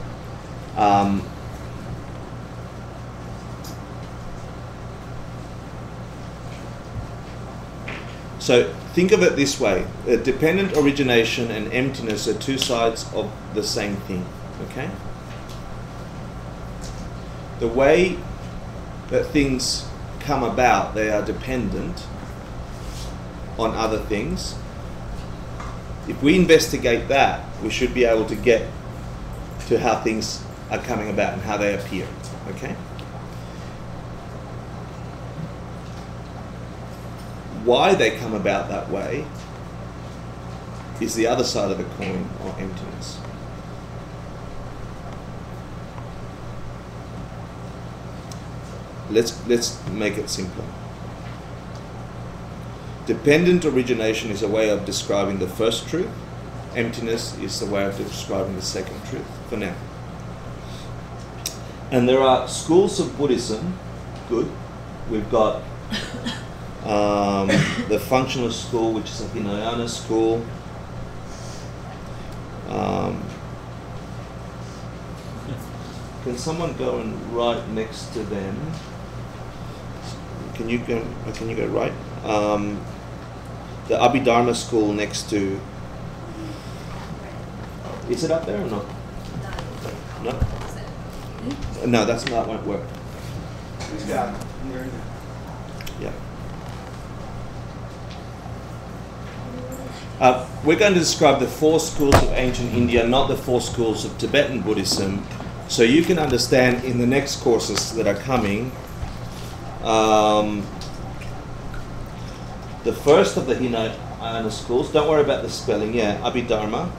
So think of it this way. Dependent origination and emptiness are two sides of the same thing. Okay? The way that things come about, they are dependent on other things. If we investigate that, we should be able to get to how things are coming about and how they appear. Okay? Why they come about that way is the other side of the coin, or emptiness. Let's make it simpler. Dependent origination is a way of describing the first truth. Emptiness is the way of describing the second truth, for now. And there are schools of Buddhism. Good. We've got the functionalist school, which is a Hinayana school. Can someone go and write next to them? Can you go right? The Abhidharma school next to. Is it up there or not? No. No, that won't work. Who's got it? Yeah. We're going to describe the 4 schools of ancient India, not the 4 schools of Tibetan Buddhism, so you can understand in the next courses that are coming. The first of the Hinayana schools, don't worry about the spelling, Abhidharma.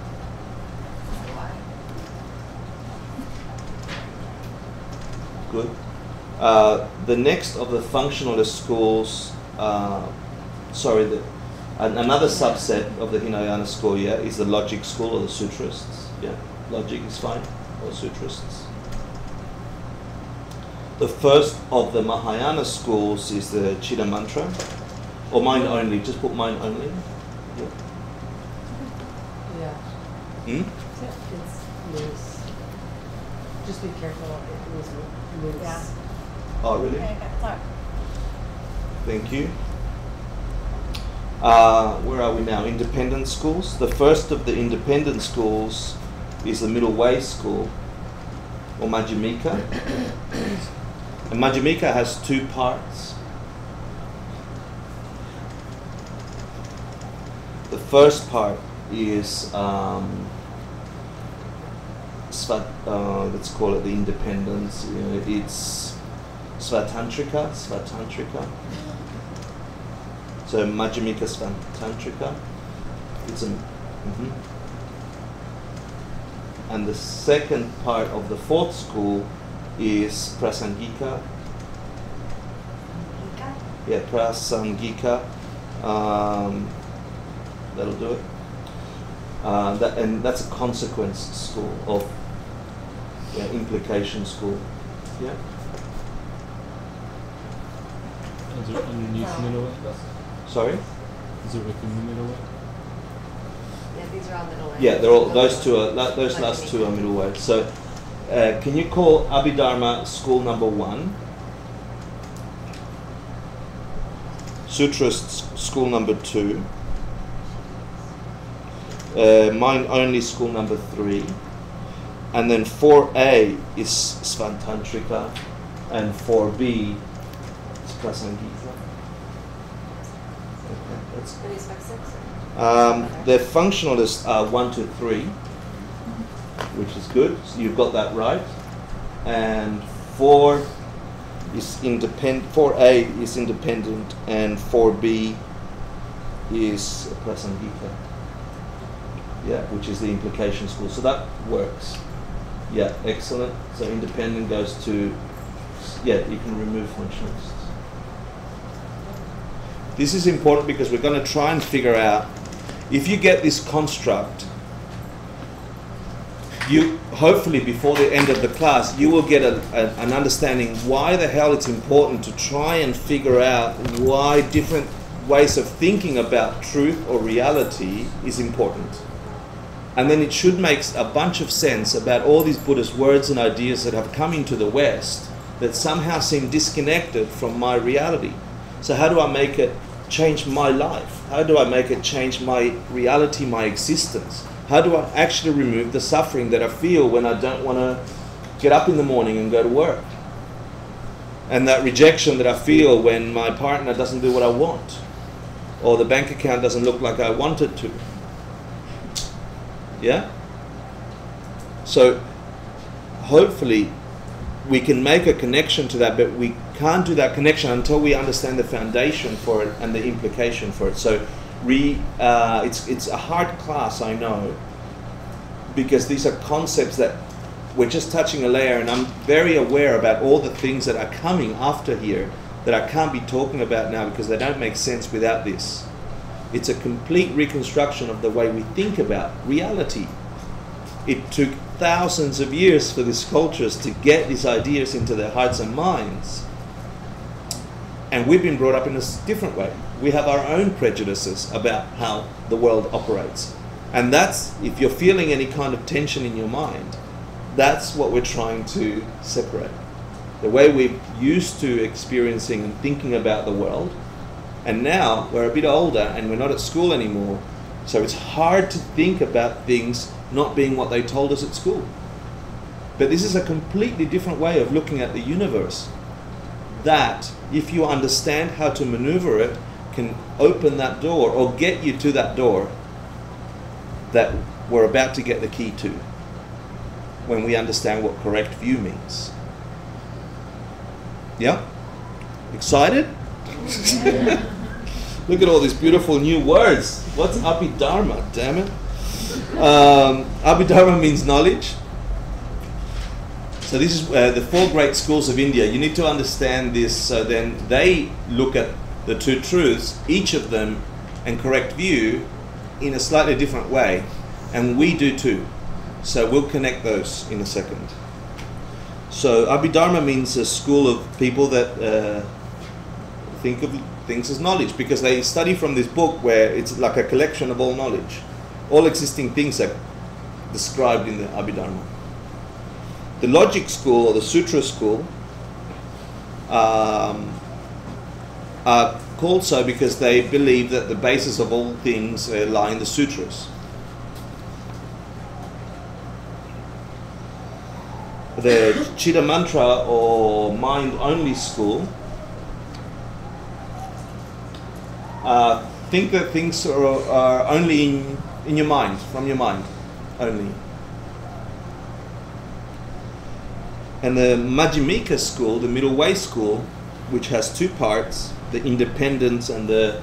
Good. The next of the functionalist schools, another subset of the Hinayana school, is the logic school or the sutrists. Logic is fine, or sutrists. The first of the Mahayana schools is the Chitta Mantra, or mind only. Just put mind only. Yeah. It's loose. Just be careful. It was loose. Yeah. Oh, really? Okay, sorry. Thank you. Where are we now? Independent schools. The first of the independent schools is the Middle Way school, or Majjhimika. And Majjhimika has 2 parts. The first part is let's call it the independence. It's Svatantrika. So Majjhimika Svatantrika. It's and the second part of the 4th school is Prasangika. Prasangika. That'll do it. And that's a consequence school of implication school. Yeah. Is there underneath middle way? Sorry? Is there within the middle way? Yeah, these are all middle way. Yeah, they're all those two are those last 2 are middle way. So can you call Abhidharma school number 1? Sutrist school number 2. Mind only school number 3. And then 4A is Svatantrika and 4B is Prasangika. The functionalists are 1 to 3, which is good. So you've got that right. And 4 is independent. 4A is independent, and 4B is Prasangika. Which is the implication school. So that works. Excellent. So independent goes to. You can remove functionalists. This is important because we're going to try and figure out, if you get this construct, you hopefully before the end of the class you will get an understanding why the hell it's important to try and figure out why different ways of thinking about truth or reality is important. And then it should make a bunch of sense about all these Buddhist words and ideas that have come into the West that somehow seem disconnected from my reality. So how do I make it change my life? How do I make it change my reality, my existence? How do I actually remove the suffering that I feel when I don't want to get up in the morning and go to work? And that rejection that I feel when my partner doesn't do what I want, or the bank account doesn't look like I want it to. Yeah? So hopefully we can make a connection to that, but we can't do that connection until we understand the foundation for it and the implication for it. So it's a hard class, I know, because these are concepts that we're just touching a layer, and I'm very aware about all the things that are coming after here that I can't be talking about now because they don't make sense without this. It's a complete reconstruction of the way we think about reality. It took thousands of years for these cultures to get these ideas into their hearts and minds. And we've been brought up in a different way. We have our own prejudices about how the world operates. And that's, if you're feeling any kind of tension in your mind, that's what we're trying to separate. The way we're used to experiencing and thinking about the world, and now we're a bit older and we're not at school anymore, so it's hard to think about things not being what they told us at school. But this is a completely different way of looking at the universe that, if you understand how to maneuver it, can open that door or get you to that door that we're about to get the key to when we understand what correct view means. Yeah? Excited? Look at all these beautiful new words. What's Abhidharma? Damn it. Abhidharma means knowledge. So this is the 4 great schools of India. You need to understand this, so then they look at the 2 truths, each of them, and correct view in a slightly different way. And we do too. So we'll connect those in a second. So Abhidharma means a school of people that think of things as knowledge, because they study from this book where it's like a collection of all knowledge. All existing things are described in the Abhidharma. The logic school or the sutra school are called so because they believe that the basis of all things lie in the sutras. The Chitta Mantra or mind-only school think that things are only in your mind, from your mind only. And the Majjhimika school, the middle way school, which has 2 parts, the independence and the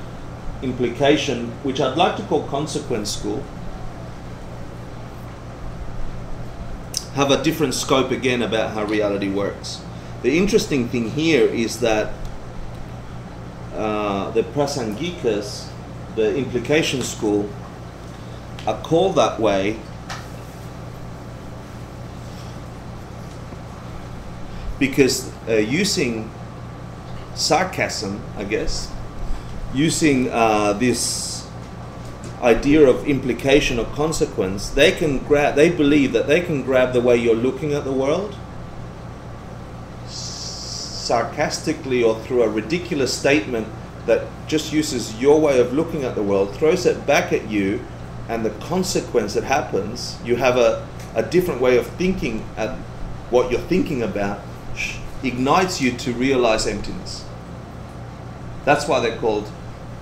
implication, which I'd like to call consequence school, have a different scope again about how reality works. The interesting thing here is that the Prasangikas, the implication school, are called that way because using sarcasm, I guess, using this idea of implication or consequence, they believe that they can grab the way you're looking at the world sarcastically or through a ridiculous statement that just uses your way of looking at the world, throws it back at you, and the consequence that happens, you have a different way of thinking at what you're thinking about, ignites you to realize emptiness. That's why they're called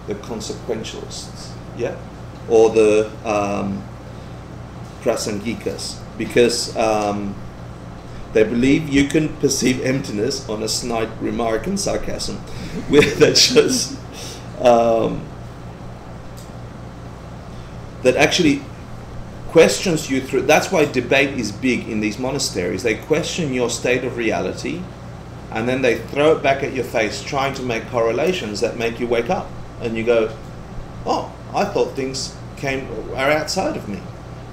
the consequentialists, yeah, or the Prasangikas, because they believe you can perceive emptiness on a snide remark and sarcasm, that shows that actually questions you through. That's why debate is big in these monasteries. They question your state of reality, and then they throw it back at your face, trying to make correlations that make you wake up, and you go, "Oh, I thought things are outside of me,"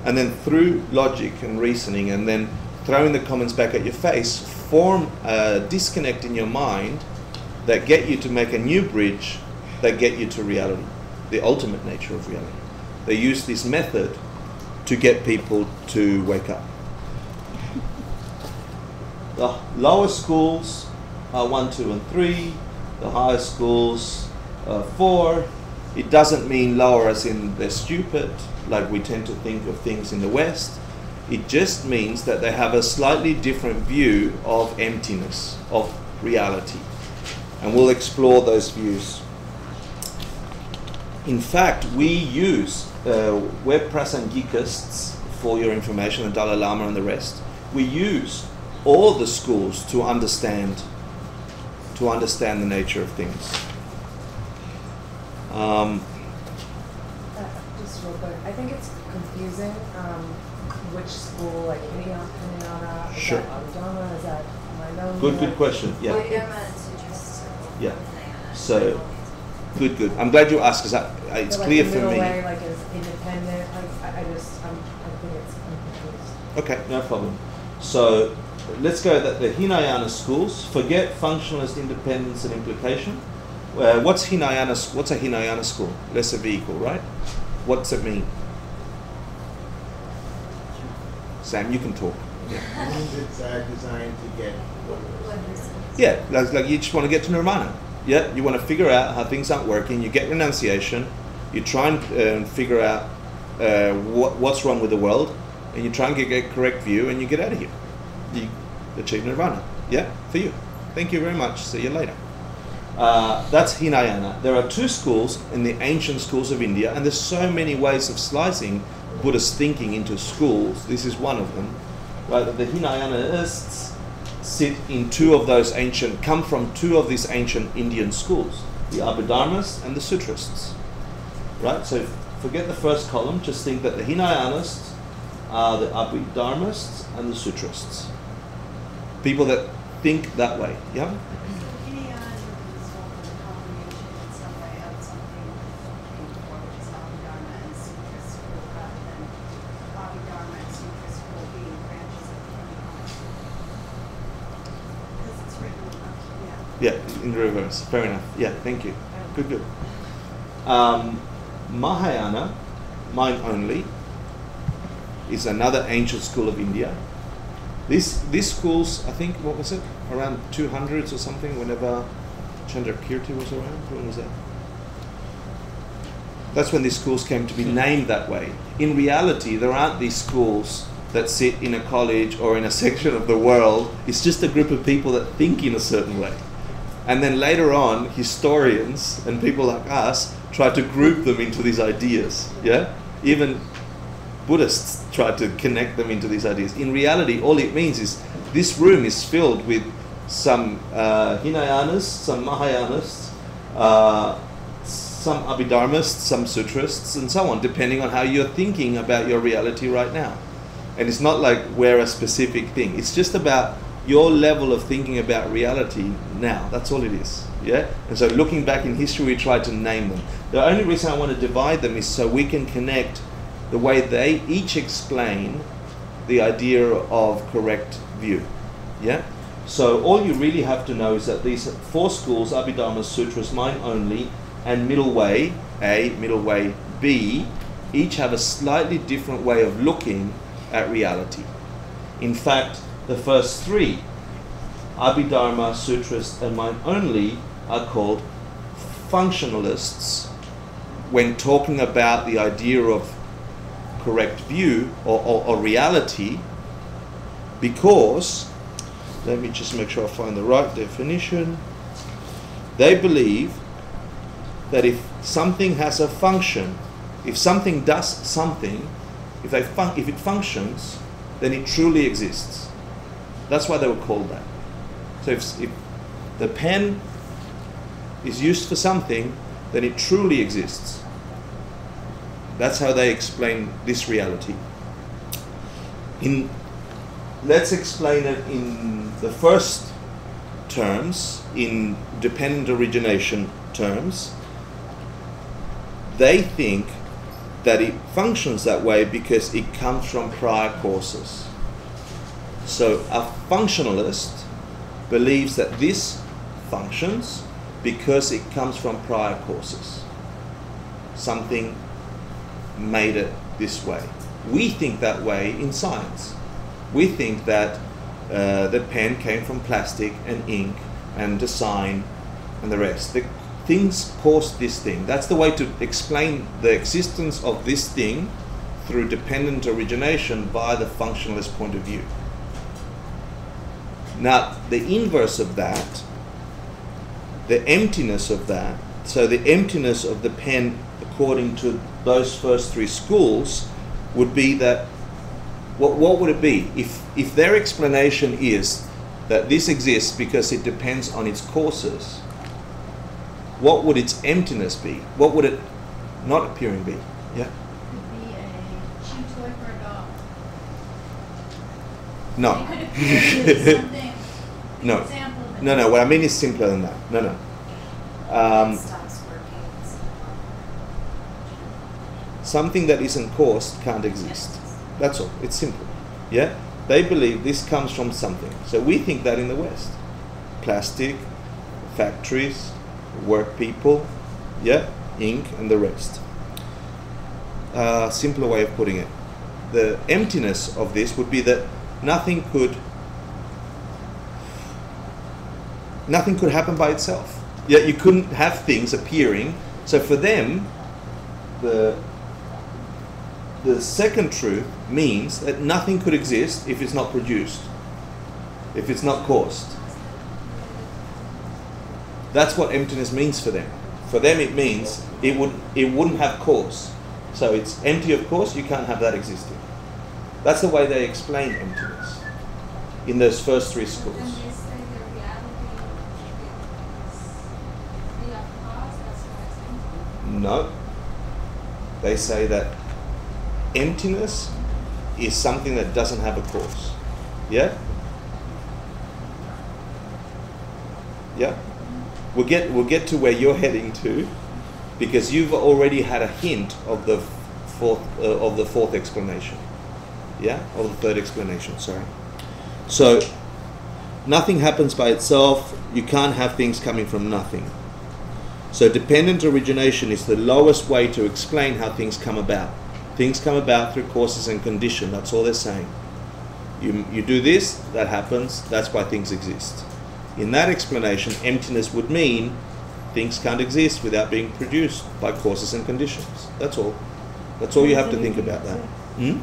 and then through logic and reasoning, and then throwing the comments back at your face, form a disconnect in your mind that get you to make a new bridge that get you to reality, the ultimate nature of reality. They use this method to get people to wake up. The lower schools are 1, 2, and 3. The higher schools 4. It doesn't mean lower as in they're stupid, like we tend to think of things in the West. It just means that they have a slightly different view of emptiness, of reality. And we'll explore those views. In fact, we use, we're Prasangikists, for your information, the Dalai Lama and the rest. We use all the schools to understand the nature of things. Just real quick, I think it's confusing which school, like Hinayana, is Sure. that Abhidharma, is that Mahayana? Good question. Yeah. Bodhidharma and Sutras. Yeah. So, good. I'm glad you asked, because it's But, like, clear the for middle me. way, like, is independent. Like, I think I'm confused. Okay, no problem. So let's go that the Hinayana schools forget functionalist independence and implication. What's a Hinayana school? Lesser vehicle, right? What's it mean? Sam, you can talk. Yeah. It means it's designed to get Yeah, like you just want to get to nirvana. Yeah, you want to figure out how things aren't working. You get renunciation. You try and figure out what's wrong with the world, and you try and get a correct view, and you get out of here. You achieve nirvana. Yeah, for you. Thank you very much. See you later. That's Hinayana. There are 2 schools in the ancient schools of India, and there's so many ways of slicing Buddhist thinking into schools. This is one of them. Right? The Hinayanists come from 2 of these ancient Indian schools, the Abhidharmists and the Sutrists. Right? So forget the first column, just think that the Hinayanists are the Abhidharmists and the Sutrists. People that think that way. Yeah? So Hinayana is sort of a combination in some way of something came before, which is Abhidharma and Sutra school, rather than Abhidharma and Sutra school being branches of Hinayana. Because it's written up, yeah. Yeah, in reverse. Fair enough. Yeah, thank you. Good. Mahayana, mind only, is another ancient school of India. These schools, I think, what was it? Around 200s or something, whenever Chandrakirti was around? When was that? That's when these schools came to be named that way. In reality, there aren't these schools that sit in a college or in a section of the world. It's just a group of people that think in a certain way. And then later on, historians and people like us try to group them into these ideas. Yeah? Even Buddhists try to connect them into these ideas. In reality, all it means is this room is filled with some Hinayanists, some Mahayanists, some Abhidharmists, some Sutrists, and so on, depending on how you're thinking about your reality right now. And it's not like we're a specific thing. It's just about your level of thinking about reality now. That's all it is. Yeah? And so looking back in history, we try to name them. The only reason I want to divide them is so we can connect the way they each explain the idea of correct view. Yeah? So all you really have to know is that these 4 schools, Abhidharma, Sutras, Mind Only, and Middle Way A, Middle Way B, each have a slightly different way of looking at reality. In fact, the first 3, Abhidharma, Sutras, and Mind Only, are called functionalists when talking about the idea of correct view or reality, because, let me just make sure I find the right definition, they believe that if something has a function, if something does something, if it functions, then it truly exists. That's why they were called that. So if the pen is used for something, then it truly exists. That's how they explain this reality. Let's explain it in the first terms, in dependent origination terms. They think that it functions that way because it comes from prior causes. So a functionalist believes that this functions because it comes from prior causes. Something made it this way. We think that way in science. We think that the pen came from plastic and ink and design and the rest. The things cause this thing. That's the way to explain the existence of this thing through dependent origination via the functionalist point of view. Now, the inverse of that, the emptiness of that, so the emptiness of the pen according to those first three schools would be that, what would it be? If their explanation is that this exists because it depends on its causes, what would its emptiness be? What would it not appearing be? Yeah? Could be a chew toy for a dog. No. It could appear to be something. No. Example of No, what I mean is simpler than that. No. It stops working. Something that isn't caused can't exist. That's all. It's simple. Yeah? They believe this comes from something. So we think that in the West. Plastic, factories, work people, yeah? Ink and the rest. Simpler way of putting it. The emptiness of this would be that nothing could happen by itself. Yeah, you couldn't have things appearing. So for them, the second truth means that nothing could exist if it's not produced, if it's not caused. That's what emptiness means for them. For them it means it wouldn't have cause. So it's empty of cause, you can't have that existing. That's the way they explain emptiness in those first three schools. And they say the reality is free of cause, that's why it's empty. No. They say that emptiness is something that doesn't have a cause. Yeah? Yeah? We'll get to where you're heading to, because you've already had a hint of the fourth explanation. Yeah? Or the third explanation, sorry. So nothing happens by itself, you can't have things coming from nothing. So dependent origination is the lowest way to explain how things come about. Things come about through causes and condition, that's all they're saying. You do this, that happens, that's why things exist. In that explanation, emptiness would mean things can't exist without being produced by causes and conditions. That's all. That's all you have to think about that. Then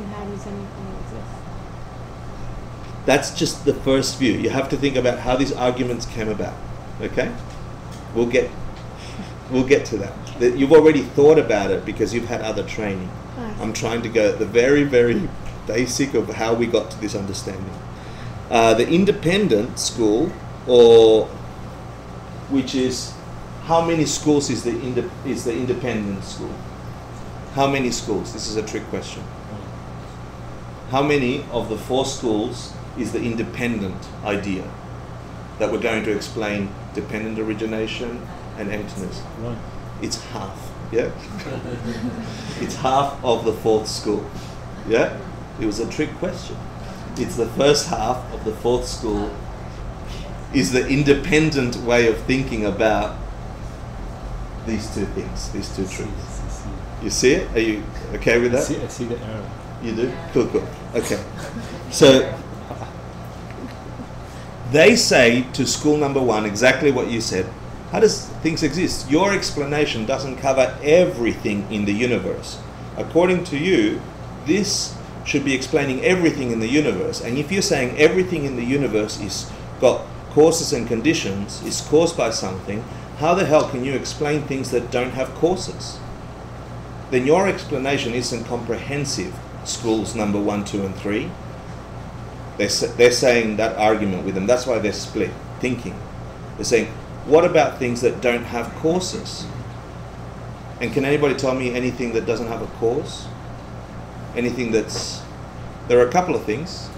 how does anything exist? That's just the first view. You have to think about how these arguments came about. Okay? We'll get to that. You've already thought about it because you've had other training. I'm trying to go at the very, very basic of how we got to this understanding. The independent school, or which is, how many schools is the independent school? How many schools? This is a trick question. How many of the 4 schools is the independent idea that we're going to explain dependent origination and emptiness? One. It's half. Yeah. It's half of the 4th school. Yeah. It was a trick question. It's the first half of the 4th school is the independent way of thinking about these two things, these two truths. You see it? Are you okay with that? I see the arrow. You do? Cool. Okay. So they say to school number 1 exactly what you said. How does things exist? Your explanation doesn't cover everything in the universe. According to you, this should be explaining everything in the universe. And if you're saying everything in the universe is got causes and conditions, is caused by something, how the hell can you explain things that don't have causes? Then your explanation isn't comprehensive. Schools number 1, 2, and 3. They're saying that argument with them. That's why they're split thinking. They're saying, what about things that don't have causes? And can anybody tell me anything that doesn't have a cause? Anything that's... There are a couple of things.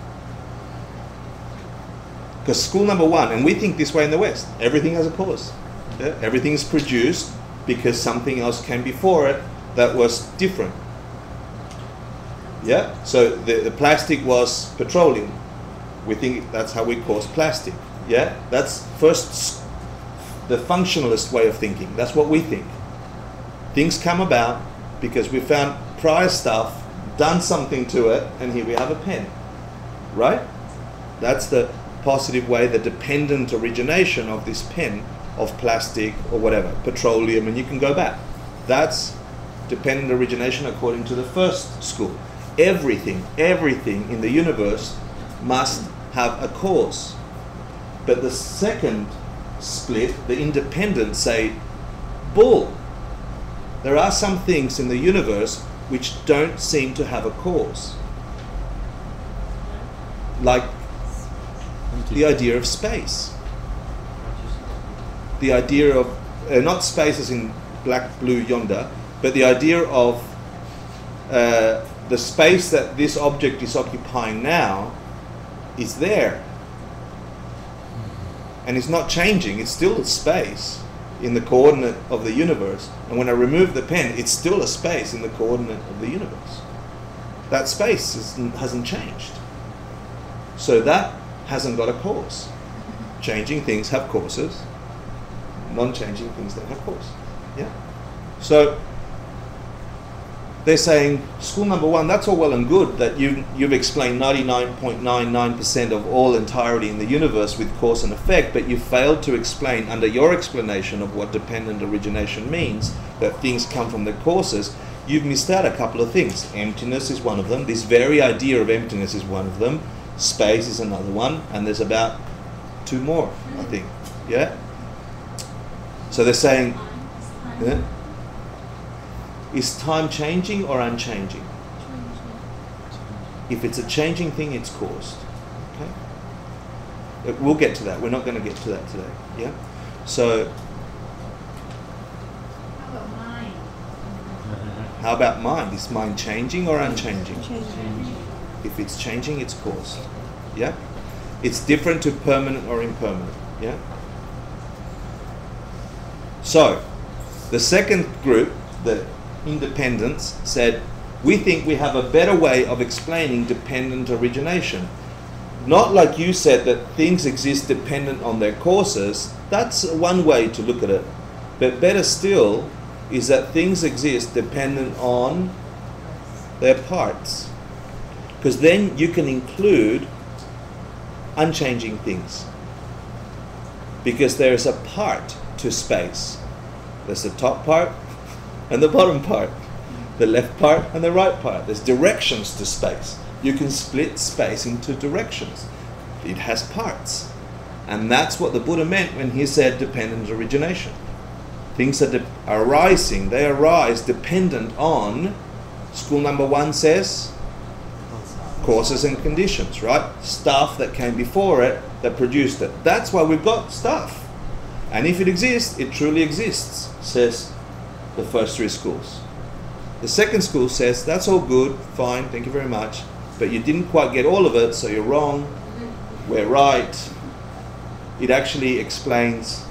Because school number 1, and we think this way in the West, everything has a cause. Yeah? Everything is produced because something else came before it that was different. Yeah? So the plastic was petroleum. We think that's how we cause plastic. Yeah? That's first the functionalist way of thinking. That's what we think. Things come about because we found prior stuff, done something to it, and here we have a pen. Right? That's the positive way, the dependent origination of this pen of plastic or whatever, petroleum, and you can go back. That's dependent origination according to the first school. Everything in the universe must have a cause. But the second split, the independents, say, bull. There are some things in the universe which don't seem to have a cause. Like the idea of space. The idea of, not space as in black, blue, yonder, but the idea of the space that this object is occupying now is there. And it's not changing, it's still a space in the coordinate of the universe. And when I remove the pen, it's still a space in the coordinate of the universe. That space hasn't changed. So that hasn't got a cause. Changing things have causes. Non-changing things don't have cause. Yeah. So they're saying, school number one, that's all well and good that you've explained 99.99% of all entirety in the universe with cause and effect, but you failed to explain, under your explanation of what dependent origination means, that things come from the causes. You've missed out a couple of things. Emptiness is one of them. This very idea of emptiness is one of them. Space is another one. And there's about two more, I think. Yeah? So they're saying, yeah? Is time changing or unchanging? If it's a changing thing, it's caused. Okay? We'll get to that. We're not going to get to that today. Yeah? So, how about mind? Is mind changing or unchanging? Changing. If it's changing, it's caused. Yeah? It's different to permanent or impermanent. Yeah? So, the second group, the independents, said, we think we have a better way of explaining dependent origination. Not like you said that things exist dependent on their causes. That's one way to look at it. But better still is that things exist dependent on their parts. Because then you can include unchanging things. Because there is a part to space. There's the top part and the bottom part. The left part and the right part. There's directions to space. You can split space into directions. It has parts. And that's what the Buddha meant when he said dependent origination. Things are arising. They arise dependent on, school number one says, causes and conditions, right? Stuff that came before it that produced it. That's why we've got stuff. And if it exists, it truly exists, says the first three schools. The second school says, that's all good, fine, thank you very much, but you didn't quite get all of it, so you're wrong, we're right. It actually explains,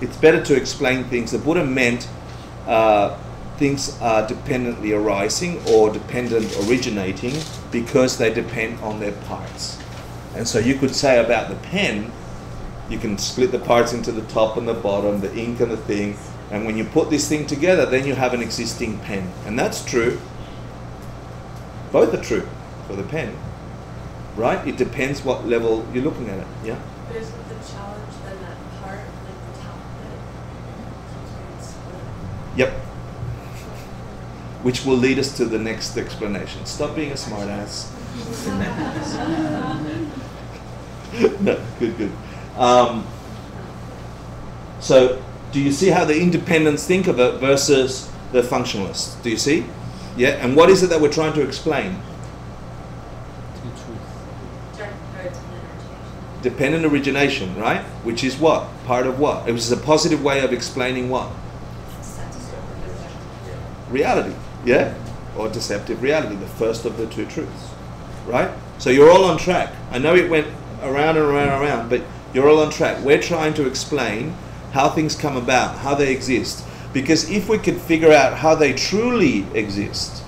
it's better to explain things. The Buddha meant things are dependently arising or dependent originating because they depend on their parts. And so you could say about the pen, you can split the parts into the top and the bottom, the ink and the thing, and when you put this thing together, then you have an existing pen. And that's true. Both are true for the pen, right? It depends what level you're looking at it, yeah? But isn't the challenge then that part, like the top bit? Yep. Which will lead us to the next explanation. Stop being a smart ass. No, good. So, do you see how the independents think of it versus the functionalists? Do you see? Yeah, and what is it that we're trying to explain? Dependent origination, right? Which is what? Part of what? It was a positive way of explaining what? Reality, yeah? Or deceptive reality, the first of the two truths, right? So you're all on track. I know it went around and around and around, but you're all on track. We're trying to explain how things come about, how they exist. Because if we could figure out how they truly exist,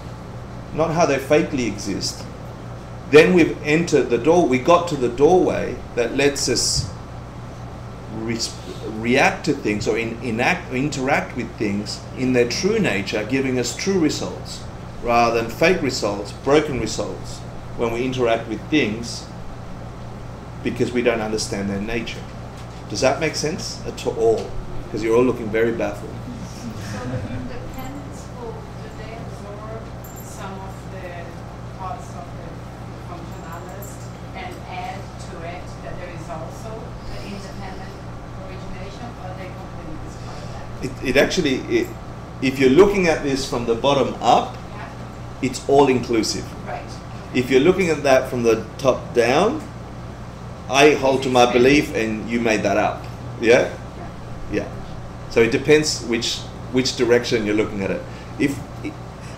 not how they fakely exist, then we've entered the door, we got to the doorway that lets us react to things or interact with things in their true nature, giving us true results, rather than fake results, broken results, when we interact with things because we don't understand their nature. Does that make sense at all? because you're all looking very baffled. So the independent school, do they absorb some of the parts of the functionalist and add to it that there is also an independent origination, or they completely discard that? It actually, if you're looking at this from the bottom up, it's all inclusive. Right. If you're looking at that from the top down, I hold to my belief and you made that up. Yeah? Yeah. So it depends which direction you're looking at it.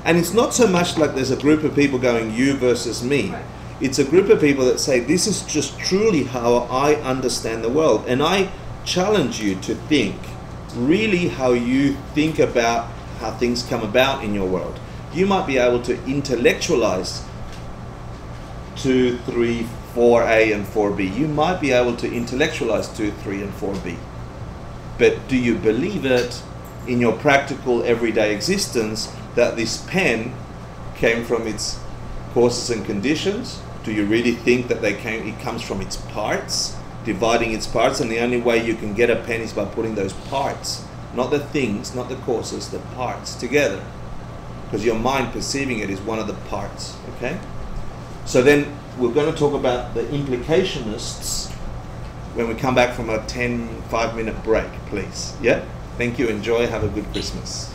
And it's not so much like there's a group of people going you versus me. Right. It's a group of people that say this is just truly how I understand the world. And I challenge you to think really how you think about how things come about in your world. You might be able to intellectualize 2, 3, 4A and 4B. You might be able to intellectualize 2, 3 and 4B. But do you believe it in your practical everyday existence that this pen came from its causes and conditions? Do you really think that it comes from its parts, dividing its parts, and the only way you can get a pen is by putting those parts, not the things, not the causes, the parts together? Because your mind perceiving it is one of the parts, okay? So then we're going to talk about the implicationists when we come back from a 5-minute break, please. Yeah? Thank you. Enjoy. Have a good Christmas.